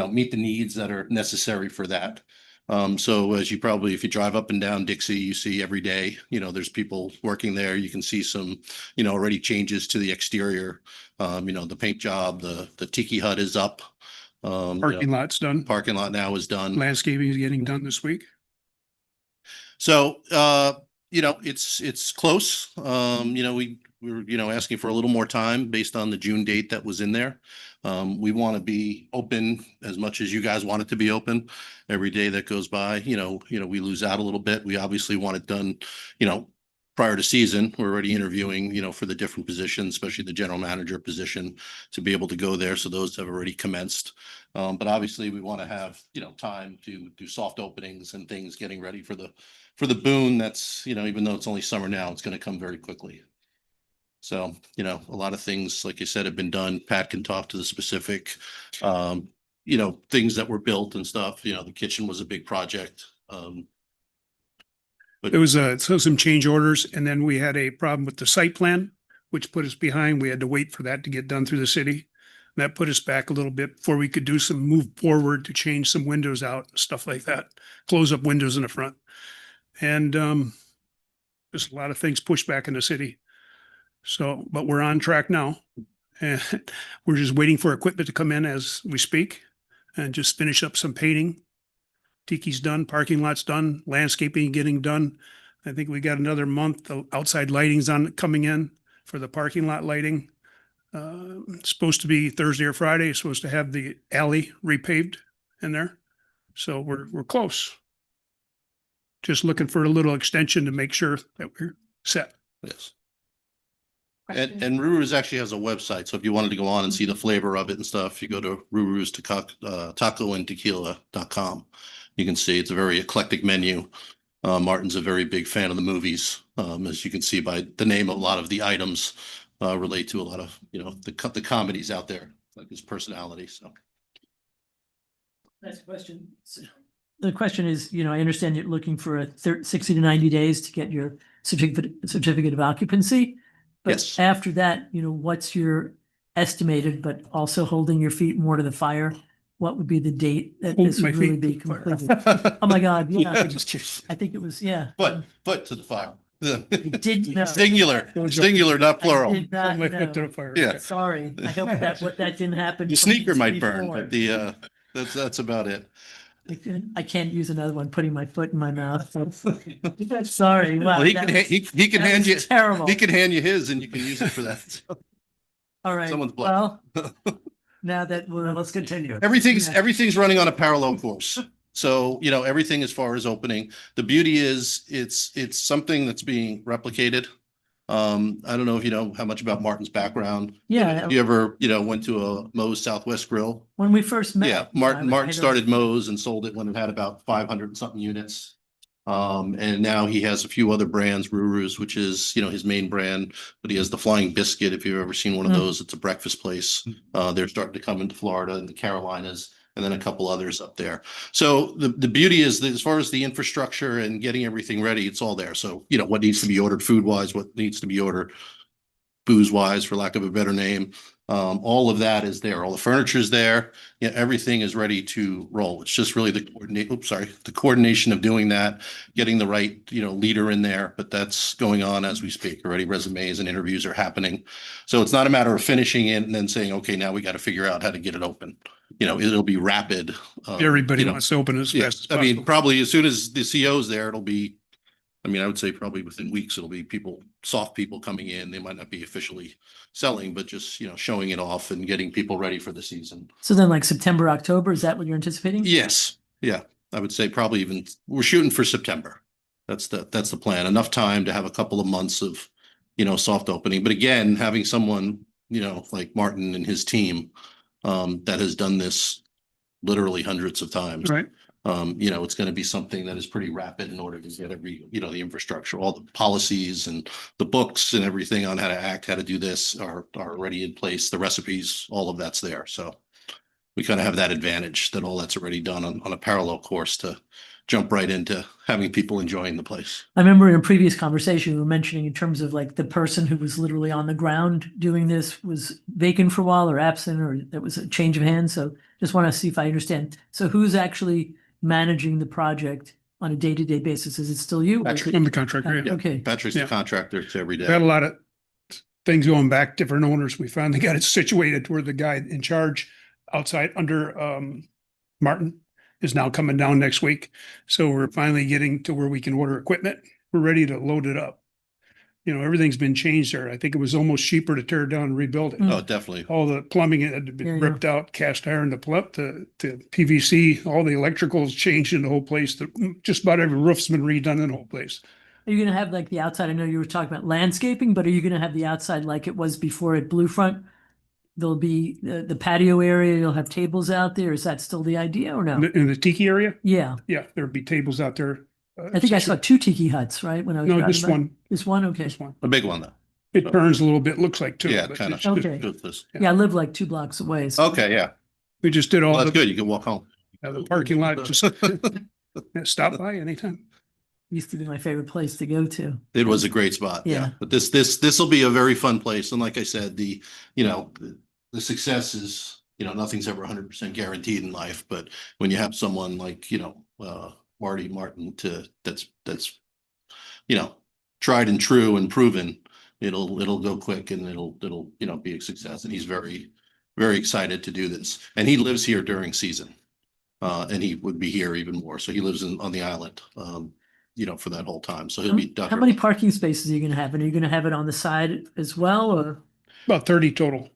meet the needs that are necessary for that. So as you probably, if you drive up and down Dixie, you see every day, there's people working there. You can see some, already changes to the exterior. The paint job, the tiki hut is up. Parking lot's done. Parking lot now is done. Landscaping is getting done this week. So, it's close. We were, asking for a little more time based on the June date that was in there. We want to be open as much as you guys want it to be open. Every day that goes by, we lose out a little bit. We obviously want it done, prior to season. We're already interviewing, for the different positions, especially the general manager position, to be able to go there. So those have already commenced. But obviously we want to have, time to do soft openings and things, getting ready for the boom that's, even though it's only summer now, it's going to come very quickly. So, a lot of things, like I said, have been done. Pat can talk to the specific, things that were built and stuff. The kitchen was a big project. But There was some change orders, and then we had a problem with the site plan, which put us behind. We had to wait for that to get done through the city. And that put us back a little bit before we could do some move forward to change some windows out, stuff like that, close up windows in the front. And just a lot of things pushed back in the city. So, but we're on track now. And we're just waiting for equipment to come in as we speak and just finish up some painting. Tiki's done, parking lot's done, landscaping getting done. I think we got another month. The outside lighting's coming in for the parking lot lighting. It's supposed to be Thursday or Friday. It's supposed to have the alley repaved in there. So we're close. Just looking for a little extension to make sure that we're set. Yes. And Ruru's actually has a website. So if you wanted to go on and see the flavor of it and stuff, you go to Ruru's tacoandtequila.com. You can see it's a very eclectic menu. Martin's a very big fan of the movies. As you can see by the name, a lot of the items relate to a lot of, the comedies out there, like his personality. So. Next question. The question is, I understand you're looking for 60 to 90 days to get your certificate of occupancy. But Yes. after that, what's your estimated, but also holding your feet more to the fire? What would be the date that Hold this my would really feet be to the fire. completed? Oh my God, yeah. Just I think it was, yeah. Foot to the fire. Did know. Singular, not plural. I did not my foot to know. the fire. Yeah. Sorry, I hope that didn't happen. The for sneaker weeks might burn, before. but that's about it. I can't use another one, putting my foot in my mouth. Sorry. Wow, Well, he that can was- he can that hand was you terrible. he can hand you his and you can use it for that. All right. Someone's blood. Well, now that let's continue. Everything's running on a parallel course. So, everything as far as opening, the beauty is it's something that's being replicated. I don't know if you know how much about Martin's background. Yeah. You ever, went to a Moe's Southwest Grill? When we first met. Yeah, Martin started Moe's and sold it when it had about 500 and something units. And now he has a few other brands, Ruru's, which is, his main brand, but he has the Flying Biscuit. If you've ever seen one of those, it's a breakfast place. They're starting to come into Florida and the Carolinas, and then a couple others up there. So the beauty is that as far as the infrastructure and getting everything ready, it's all there. So, what needs to be ordered food wise, what needs to be ordered booze wise, for lack of a better name. All of that is there. All the furniture is there. Everything is ready to roll. It's just really the coordination of doing that, getting the right, leader in there, but that's going on as we speak. Already resumes and interviews are happening. So it's not a matter of finishing it and then saying, okay, now we got to figure out how to get it open. It'll be rapid. Everybody wants to open as fast as I possible. mean, probably as soon as the CO's there, it'll be, I would say probably within weeks, it'll be soft people coming in. They might not be officially selling, but just, showing it off and getting people ready for the season. So then like September, October, is that what you're anticipating? Yes. Yeah. I would say probably even, we're shooting for September. That's the plan. Enough time to have a couple of months of, soft opening. But again, having someone, like Martin and his team, that has done this literally hundreds of times. Right. It's going to be something that is pretty rapid in order to get every, the infrastructure, all the policies and the books and everything on how to act, how to do this are already in place. The recipes, all of that's there. So we kind of have that advantage that all that's already done on a parallel course to jump right into having people enjoying the place. I remember in a previous conversation, we were mentioning in terms of like the person who was literally on the ground doing this was vacant for a while or absent, or there was a change of hands. So just want to see if I understand. So who's actually managing the project on a day-to-day basis? Is it still you? or is it- I'm the contractor. Yeah. Okay. Patrick's the contractor to every day. We had a lot of things going back, different owners. We finally got it situated where the guy in charge outside under Martin is now coming down next week. So we're finally getting to where we can order equipment. We're ready to load it up. Everything's been changed there. I think it was almost cheaper to tear it down and rebuild it. Oh, definitely. All the plumbing had to be Yeah, yeah. ripped out, cast iron to PVC, all the electricals changed in the whole place. Just about every roof's been redone in the whole place. Are you going to have like the outside? I know you were talking about landscaping, but are you going to have the outside like it was before at Blue Front? There'll be the patio area. You'll have tables out there. Is that still the idea or no? In the tiki area? Yeah. Yeah, there'd be tables out there. I think I saw 2 tiki huts, right? When I was No, driving just by? one. Just one? Okay. Just one. A big one though. It turns a little bit, looks like two. Yeah, but kind it's- of. Okay. Yeah, I live like 2 blocks away. So Okay, yeah. We just did all Well, that's the, good. You can walk home. the parking lot, just yeah, stop by anytime. Used to be my favorite place to go to. It was a great spot. Yeah. Yeah. But this will be a very fun place. And like I said, the success is, nothing's ever 100% guaranteed in life, but when you have someone like, Martin that's tried and true and proven, it'll go quick and it'll be a success. And he's very, very excited to do this. And he lives here during season. And he would be here even more. So he lives on the island, for that whole time. So he'll be. How many parking spaces are you going to have? And are you going to have it on the side as well, or? About 30 total.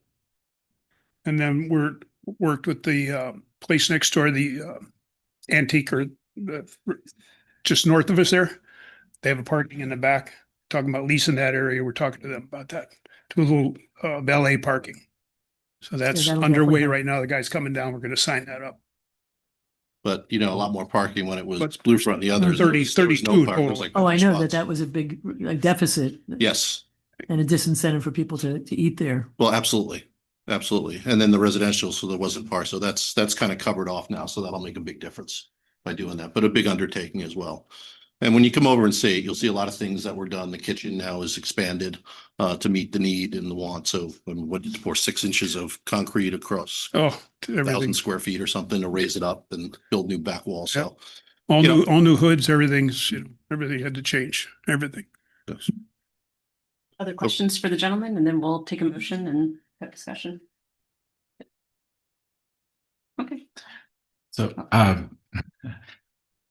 And then we're worked with the place next door, the antique or just north of us there. They have a parking in the back. Talking about leasing that area. We're talking to them about that. To a little valet parking. So that's that'll underway definitely right now. The guy's coming down. We're going to sign that up. But a lot more parking when it was But Bluefront. The others, 30, there was no 32 park. There was total. like Oh, I know spots. that was a big deficit Yes. and a disincentive for people to eat there. Well, absolutely. Absolutely. And then the residential, so there wasn't park. So that's kind of covered off now. So that'll make a big difference by doing that, but a big undertaking as well. And when you come over and see it, you'll see a lot of things that were done. The kitchen now is expanded to meet the need and the want. So what did you pour 6 inches of concrete across Oh, everything. 1,000 square feet or something to raise it up and build new back walls. So All new hoods, everything's, everything had to change, everything. Other questions for the gentleman, and then we'll take a motion and have discussion. Okay. So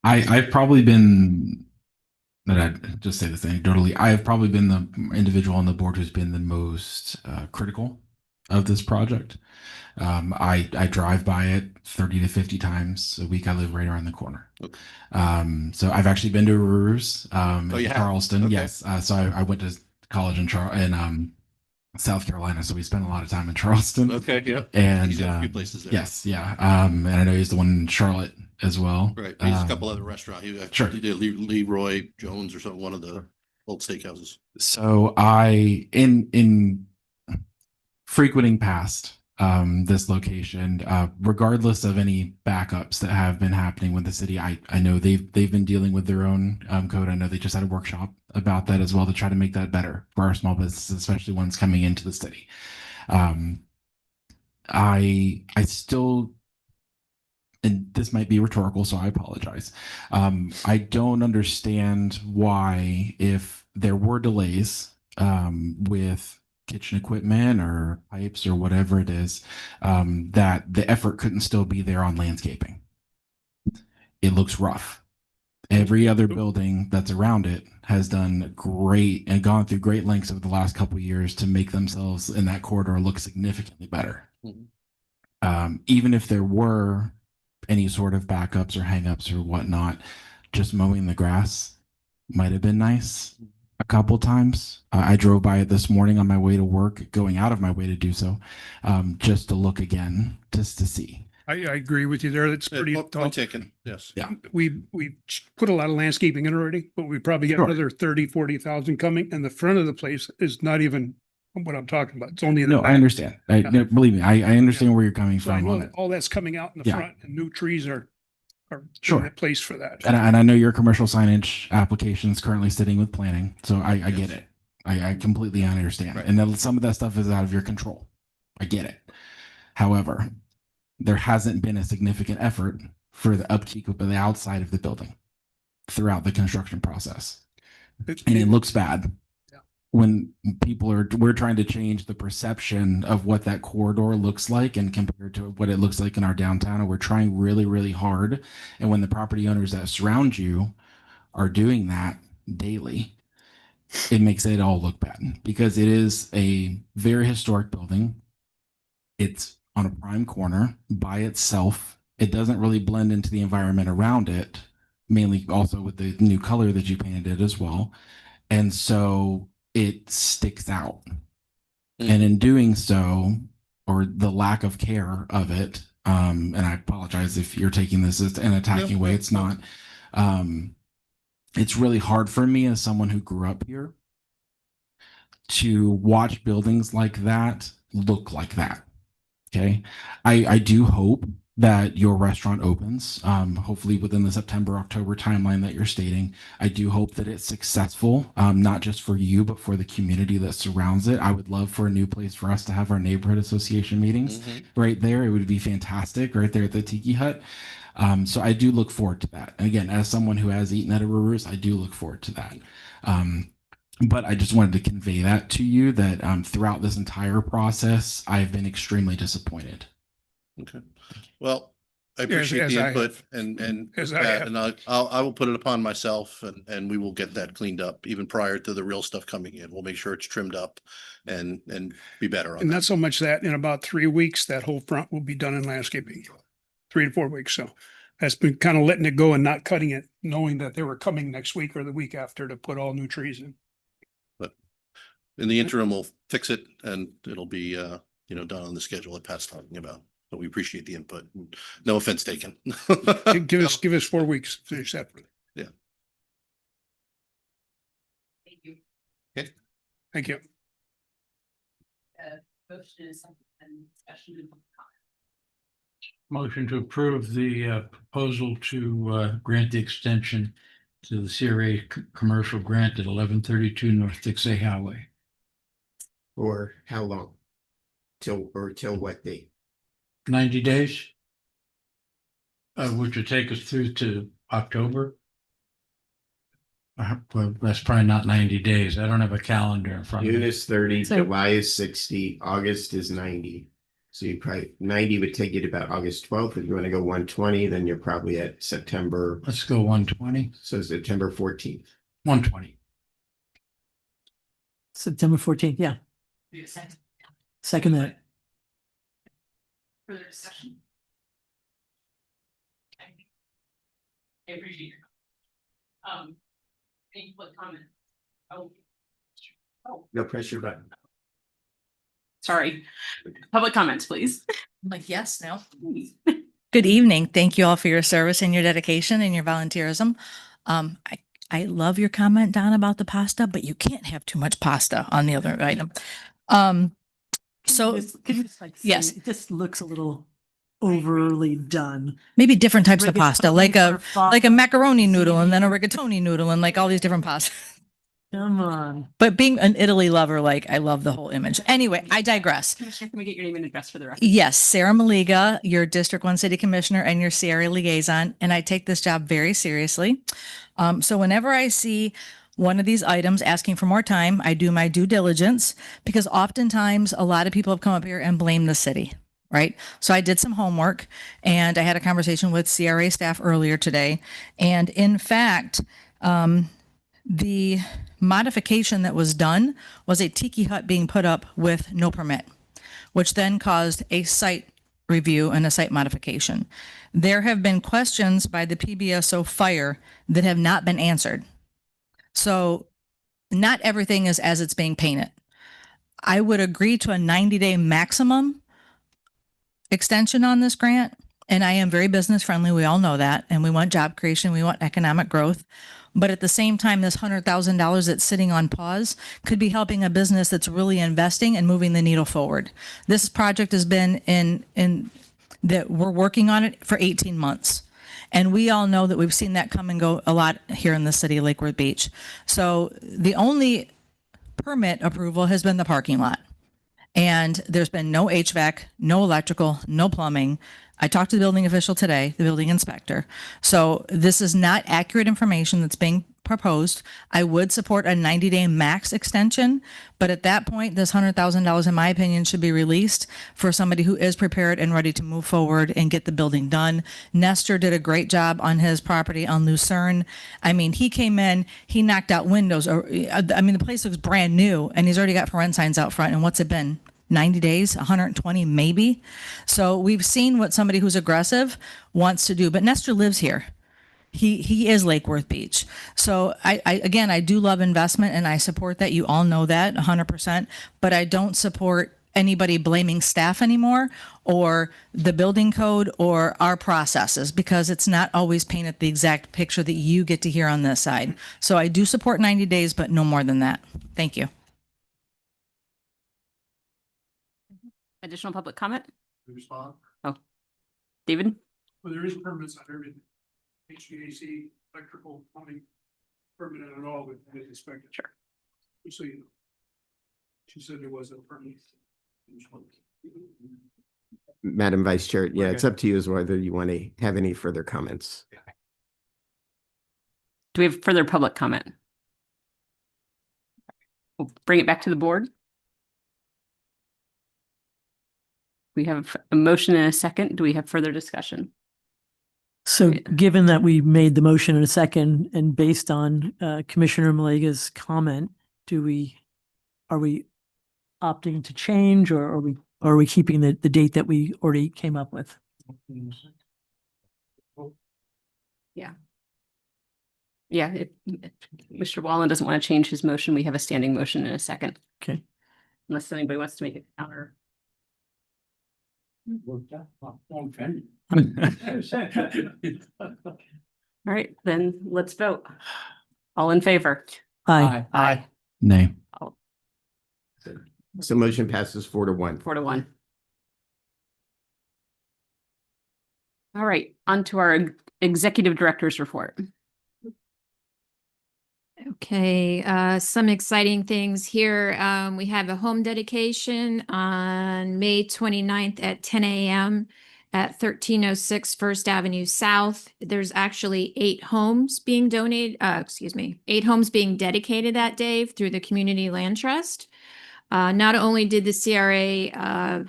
I've probably been, but I'd just say this anecdotally, I have probably been the individual on the board who's been the most critical of this project. I drive by it 30 to 50 times a week. I live right around the corner. Okay. So I've actually been to Rur's you have? Charleston. Okay. Yes. So I went to college in South Carolina. So we spent a lot of time in Charleston. Okay, yeah. And He's at a few places there. yes, yeah. And I know he's the one in Charlotte as well. Right. He's a couple other restaurants. He Sure. He did Leroy Jones or something, one of the old steakhouses. So I in frequenting past this location, regardless of any backups that have been happening with the city, I know they've been dealing with their own code. I know they just had a workshop about that as well to try to make that better for our small businesses, especially ones coming into the city. I still, and this might be rhetorical, so I apologize. I don't understand why, if there were delays with kitchen equipment or pipes or whatever it is, that the effort couldn't still be there on landscaping. It looks rough. Every other building that's around it has done great and gone through great lengths over the last couple of years to make themselves in that corridor look significantly better. Mhm. Even if there were any sort of backups or hangups or whatnot, just mowing the grass might have been nice a couple times. I drove by it this morning on my way to work, going out of my way to do so, just to look again, just to see. I agree with you there. It's pretty Point tough. taken. Yes. Yeah. We put a lot of landscaping in already, but we probably got Sure. another 30, 40,000 coming, and the front of the place is not even what I'm talking about. It's only in the No, back. I understand. No, believe me, I understand where you're coming So I from on know it. all that's coming out in the Yeah. front, and new trees are Sure. in place for that. And I know your commercial signage application is currently sitting with planning, so I get it. I completely understand. Right. And then some of that stuff is out of your control. I get it. However, there hasn't been a significant effort for the upkeep of the outside of the building throughout the construction process. And it looks bad when we're trying to change the perception of what that corridor looks like and compared to what it looks like in our downtown. And we're trying really, really hard. And when the property owners that surround you are doing that daily, it makes it all look bad because it is a very historic building. It's on a prime corner by itself. It doesn't really blend into the environment around it, mainly also with the new color that you painted it as well. And so it sticks out. And in doing so, or the lack of care of it, and I apologize if you're taking this as an attacking way, it's not. It's really hard for me as someone who grew up here to watch buildings like that look like that. Okay. I do hope that your restaurant opens, hopefully within the September, October timeline that you're stating. I do hope that it's successful, not just for you, but for the community that surrounds it. I would love for a new place for us to have our neighborhood association meetings right there. It would be fantastic right there at the Tiki Hut. So I do look forward to that. And again, as someone who has eaten at a Ruru's, I do look forward to that. But I just wanted to convey that to you that throughout this entire process, I've been extremely disappointed. Okay. Well, I appreciate as the I input have. and As I that, have. and I will put it upon myself and we will get that cleaned up even prior to the real stuff coming in. We'll make sure it's trimmed up and be better on And that. not so much that in about 3 weeks, that whole front will be done in landscaping. 3 to 4 weeks. So that's been kind of letting it go and not cutting it, knowing that they were coming next week or the week after to put all new trees in. But in the interim, we'll fix it and it'll be, done on the schedule that Pat's talking about. But we appreciate the input. No offense taken. Give us 4 weeks to finish that. Yeah. Thank you. Okay. Thank you. Motion is something and discussion and public comment. Motion to approve the proposal to grant the extension to the CRA commercial grant at 1132 North Dixie Highway. Or how long? Till what date? 90 days. Which would take us through to October. Well, that's probably not 90 days. I don't have a calendar in front of June me. is 30, So- July is 60, August is 90. So you probably 90 would take you to about August 12th. If you want to go 120, then you're probably at September. Let's go 120. So September 14th. 120. September 14th, yeah. Second that. Further discussion? I appreciate your any public comment? Oh, No pressure button. sorry. Public comments, please. I'm like, yes, now. Good evening. Thank you all for your service and your dedication and your volunteerism. I love your comment, Don, about the pasta, but you can't have too much pasta on the other item. So Could you just like say, yes. it just looks a little overly done. maybe different types of pasta, like Rigatoni a macaroni noodle and then a rigatoni noodle and like all these different pastas. Come on. But being an Italy lover, like I love the whole image. Anyway, I digress. Commissioner, can we get your name and address for the record? Yes, Sarah Maliga, your District 1 City Commissioner and your CRA liaison, and I take this job very seriously. So whenever I see one of these items asking for more time, I do my due diligence because oftentimes a lot of people have come up here and blame the city, right? So I did some homework and I had a conversation with CRA staff earlier today. And in fact, the modification that was done was a tiki hut being put up with no permit, which then caused a site review and a site modification. There have been questions by the PBSO fire that have not been answered. So not everything is as it's being painted. I would agree to a 90-day maximum extension on this grant. And I am very business friendly. We all know that. And we want job creation. We want economic growth. But at the same time, this $100,000 that's sitting on pause could be helping a business that's really investing and moving the needle forward. This project has been in that we're working on it for 18 months. And we all know that we've seen that come and go a lot here in the city of Lake Worth Beach. So the only permit approval has been the parking lot. And there's been no HVAC, no electrical, no plumbing. I talked to the building official today, the building inspector. So this is not accurate information that's being proposed. I would support a 90-day max extension, but at that point, this $100,000, in my opinion, should be released for somebody who is prepared and ready to move forward and get the building done. Nestor did a great job on his property on Lucerne. I mean, he came in, he knocked out windows. The place looks brand new, and he's already got for rent signs out front. And what's it been? 90 days, 120 maybe. So we've seen what somebody who's aggressive wants to do, but Nestor lives here. He is Lake Worth Beach. So I do love investment and I support that. You all know that 100%, but I don't support anybody blaming staff anymore or the building code or our processes because it's not always painted the exact picture that you get to hear on this side. So I do support 90 days, but no more than that. Thank you. Additional public comment? Respond. David? Well, there is permits on everything. HVAC, electrical, plumbing, permanent and all with the inspector. Sure. Just so you know. She said there was a permit. Madam Vice Chair, yeah, Okay. it's up to you as whether you want to have any further comments. Do we have further public comment? We'll bring it back to the board. We have a motion and a second. Do we have further discussion? So given that we made the motion in a second and based on Commissioner Malega's comment, are we opting to change or are we keeping the date that we already came up with? Yeah. Yeah, if Mr. Wallen doesn't want to change his motion, we have a standing motion in a second. Okay. Unless anybody wants to make a counter. All right, then let's vote. All in favor? Aye. Aye. Nay. So motion passes 4-1. 4-1. All right, on to our executive director's report. Okay, some exciting things here. We have a home dedication on May 29th at 10 a.m. at 1306 First Avenue South. There's actually 8 homes being donated, 8 homes being dedicated that day through the Community Land Trust. Not only did the CRA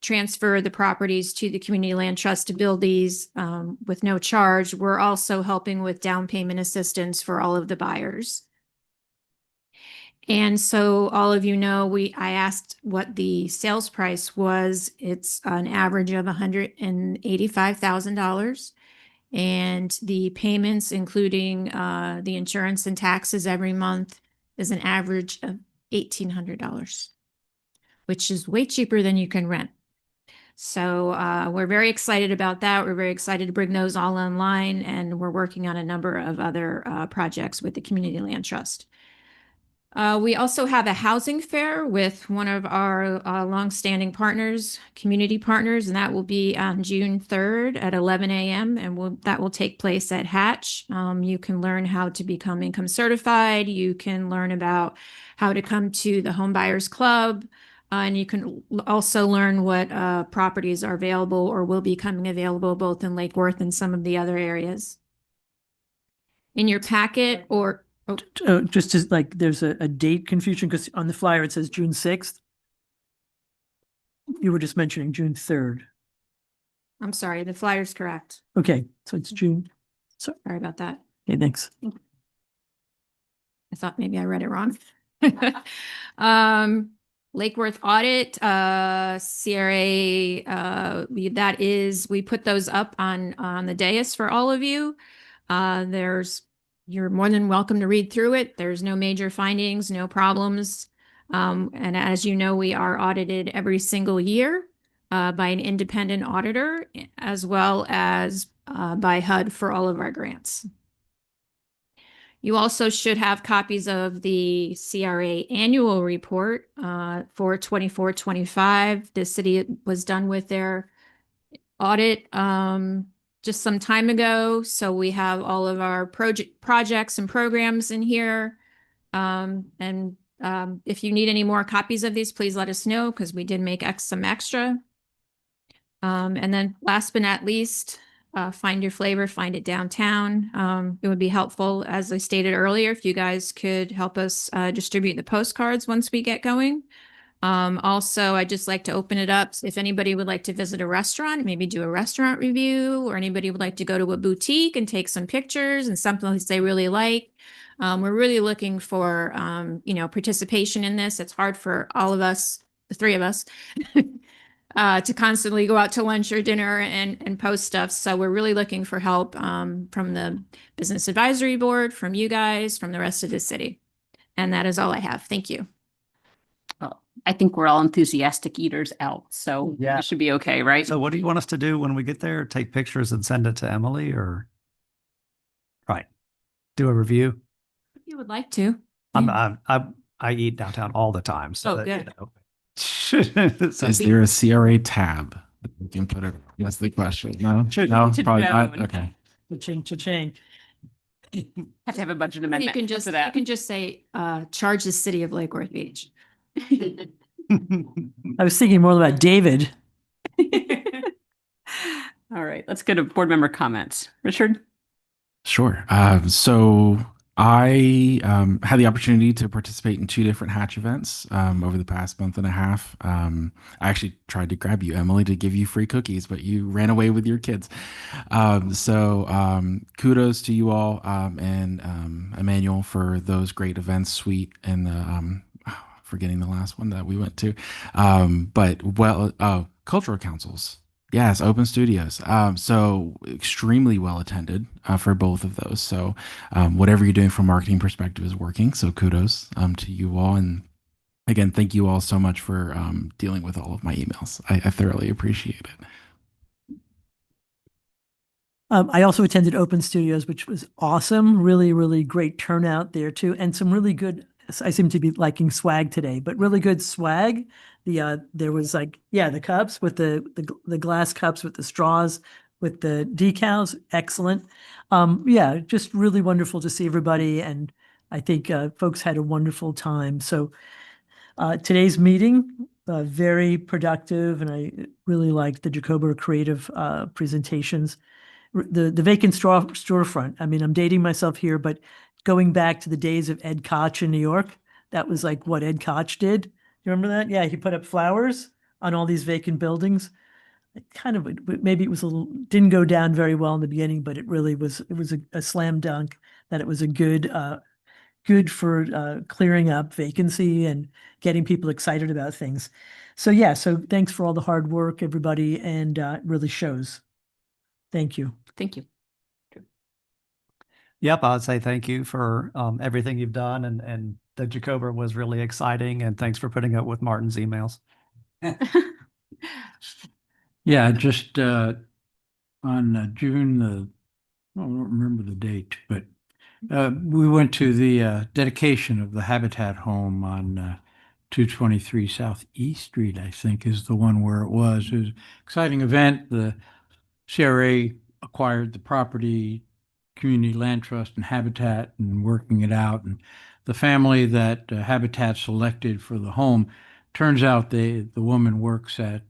transfer the properties to the Community Land Trust to build these with no charge, we're also helping with down payment assistance for all of the buyers. And so all of you know, I asked what the sales price was. It's an average of $185,000. And the payments, including the insurance and taxes every month, is an average of $1,800, which is way cheaper than you can rent. So we're very excited about that. We're very excited to bring those all online, and we're working on a number of other projects with the Community Land Trust. We also have a housing fair with one of our longstanding partners, community partners, and that will be on June 3rd at 11 a.m. and that will take place at Hatch. You can learn how to become income certified. You can learn about how to come to the Home Buyers Club. And you can also learn what properties are available or will be coming available both in Lake Worth and some of the other areas. In your packet or... Just as like there's a date confusion because on the flyer it says June 6th. You were just mentioning June 3rd. I'm sorry, the flyer's correct. Okay, so it's June. Sorry about that. Okay, thanks. I thought maybe I read it wrong. Lake Worth audit, CRA, we put those up on the dais for all of you. You're more than welcome to read through it. There's no major findings, no problems. And as you know, we are audited every single year by an independent auditor, as well as by HUD for all of our grants. You also should have copies of the CRA annual report for 24-25. The city was done with their audit just some time ago. So we have all of our projects and programs in here. If you need any more copies of these, please let us know because we did make some extra. And then last but not least, find your flavor, find it downtown. It would be helpful, as I stated earlier, if you guys could help us distribute the postcards once we get going. Also, I'd just like to open it up. If anybody would like to visit a restaurant, maybe do a restaurant review, or anybody would like to go to a boutique and take some pictures and something they really like. We're really looking for, participation in this. It's hard for all of us, the 3 of us, to constantly go out to lunch or dinner and post stuff. So we're really looking for help from the Business Advisory Board, from you guys, from the rest of the city. And that is all I have. Thank you. Well, I think we're all enthusiastic eaters out, so Yeah. it should be okay, right? So what do you want us to do when we get there? Take pictures and send it to Emily or? Right. Do a review? If you would like to. I eat downtown all the time. So Oh, that, good. Is there a CRA tab that we can put it? That's the question. No, no, probably not. Okay. Cha-ching. Have to have a budget You amendment can just, for that. you can just say, charge the city of Lake Worth Beach. I was thinking more about David. All right, let's go to board member comments. Richard? Sure. So I had the opportunity to participate in 2 different Hatch events over the past month and a half. I actually tried to grab you, Emily, to give you free cookies, but you ran away with your kids. So kudos to you all and Emmanuel for those great events, Sweet and the forgetting the last one that we went to, cultural councils. Yes, open studios. So extremely well attended for both of those. So whatever you're doing from a marketing perspective is working. So kudos to you all. And again, thank you all so much for dealing with all of my emails. I thoroughly appreciate it. I also attended Open Studios, which was awesome. Really, really great turnout there too. And some really good, I seem to be liking swag today, but really good swag. There was the cups with the glass cups with the straws with the decals. Excellent. Just really wonderful to see everybody. And I think folks had a wonderful time. So today's meeting, very productive. And I really liked the Jacobo creative presentations. The vacant storefront. I mean, I'm dating myself here, but going back to the days of Ed Koch in New York, that was like what Ed Koch did. You remember that? Yeah, he put up flowers on all these vacant buildings. Maybe it was didn't go down very well in the beginning, but it really was. It was a slam dunk. That it was a good for clearing up vacancy and getting people excited about things. So thanks for all the hard work, everybody, and it really shows. Thank you. Thank you. Yep, I'd say thank you for everything you've done, and the Jacobo was really exciting, and thanks for putting up with Martin's emails. Yeah, just on June, I don't remember the date, but we went to the dedication of the Habitat home on 223 Southeast Street, I think is the one where it was. It was an exciting event. The CRA acquired the property, Community Land Trust and Habitat, and working it out. And the family that Habitat selected for the home, turns out the woman works at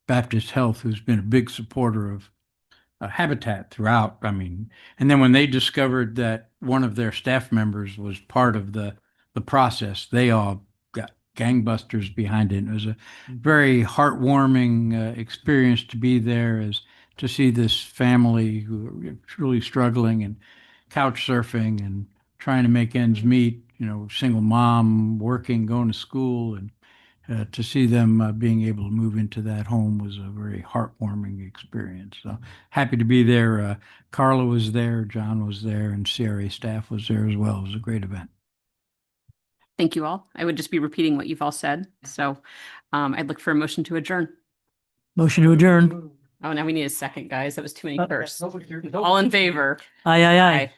Baptist Health, who's been a big supporter of Habitat throughout. I mean, and then when they discovered that one of their staff members was part of the process, they all got gangbusters behind it. It was a very heartwarming experience to be there, as to see this family who are truly struggling and couch surfing and trying to make ends meet, single mom, working, going to school, and to see them being able to move into that home was a very heartwarming experience. So happy to be there. Carla was there, John was there, and CRA staff was there as well. It was a great event. Thank you all. I would just be repeating what you've all said. So I'd look for a motion to adjourn. Motion to adjourn. Oh, now we need a second, guys. That was too many firsts. All in favor? Aye.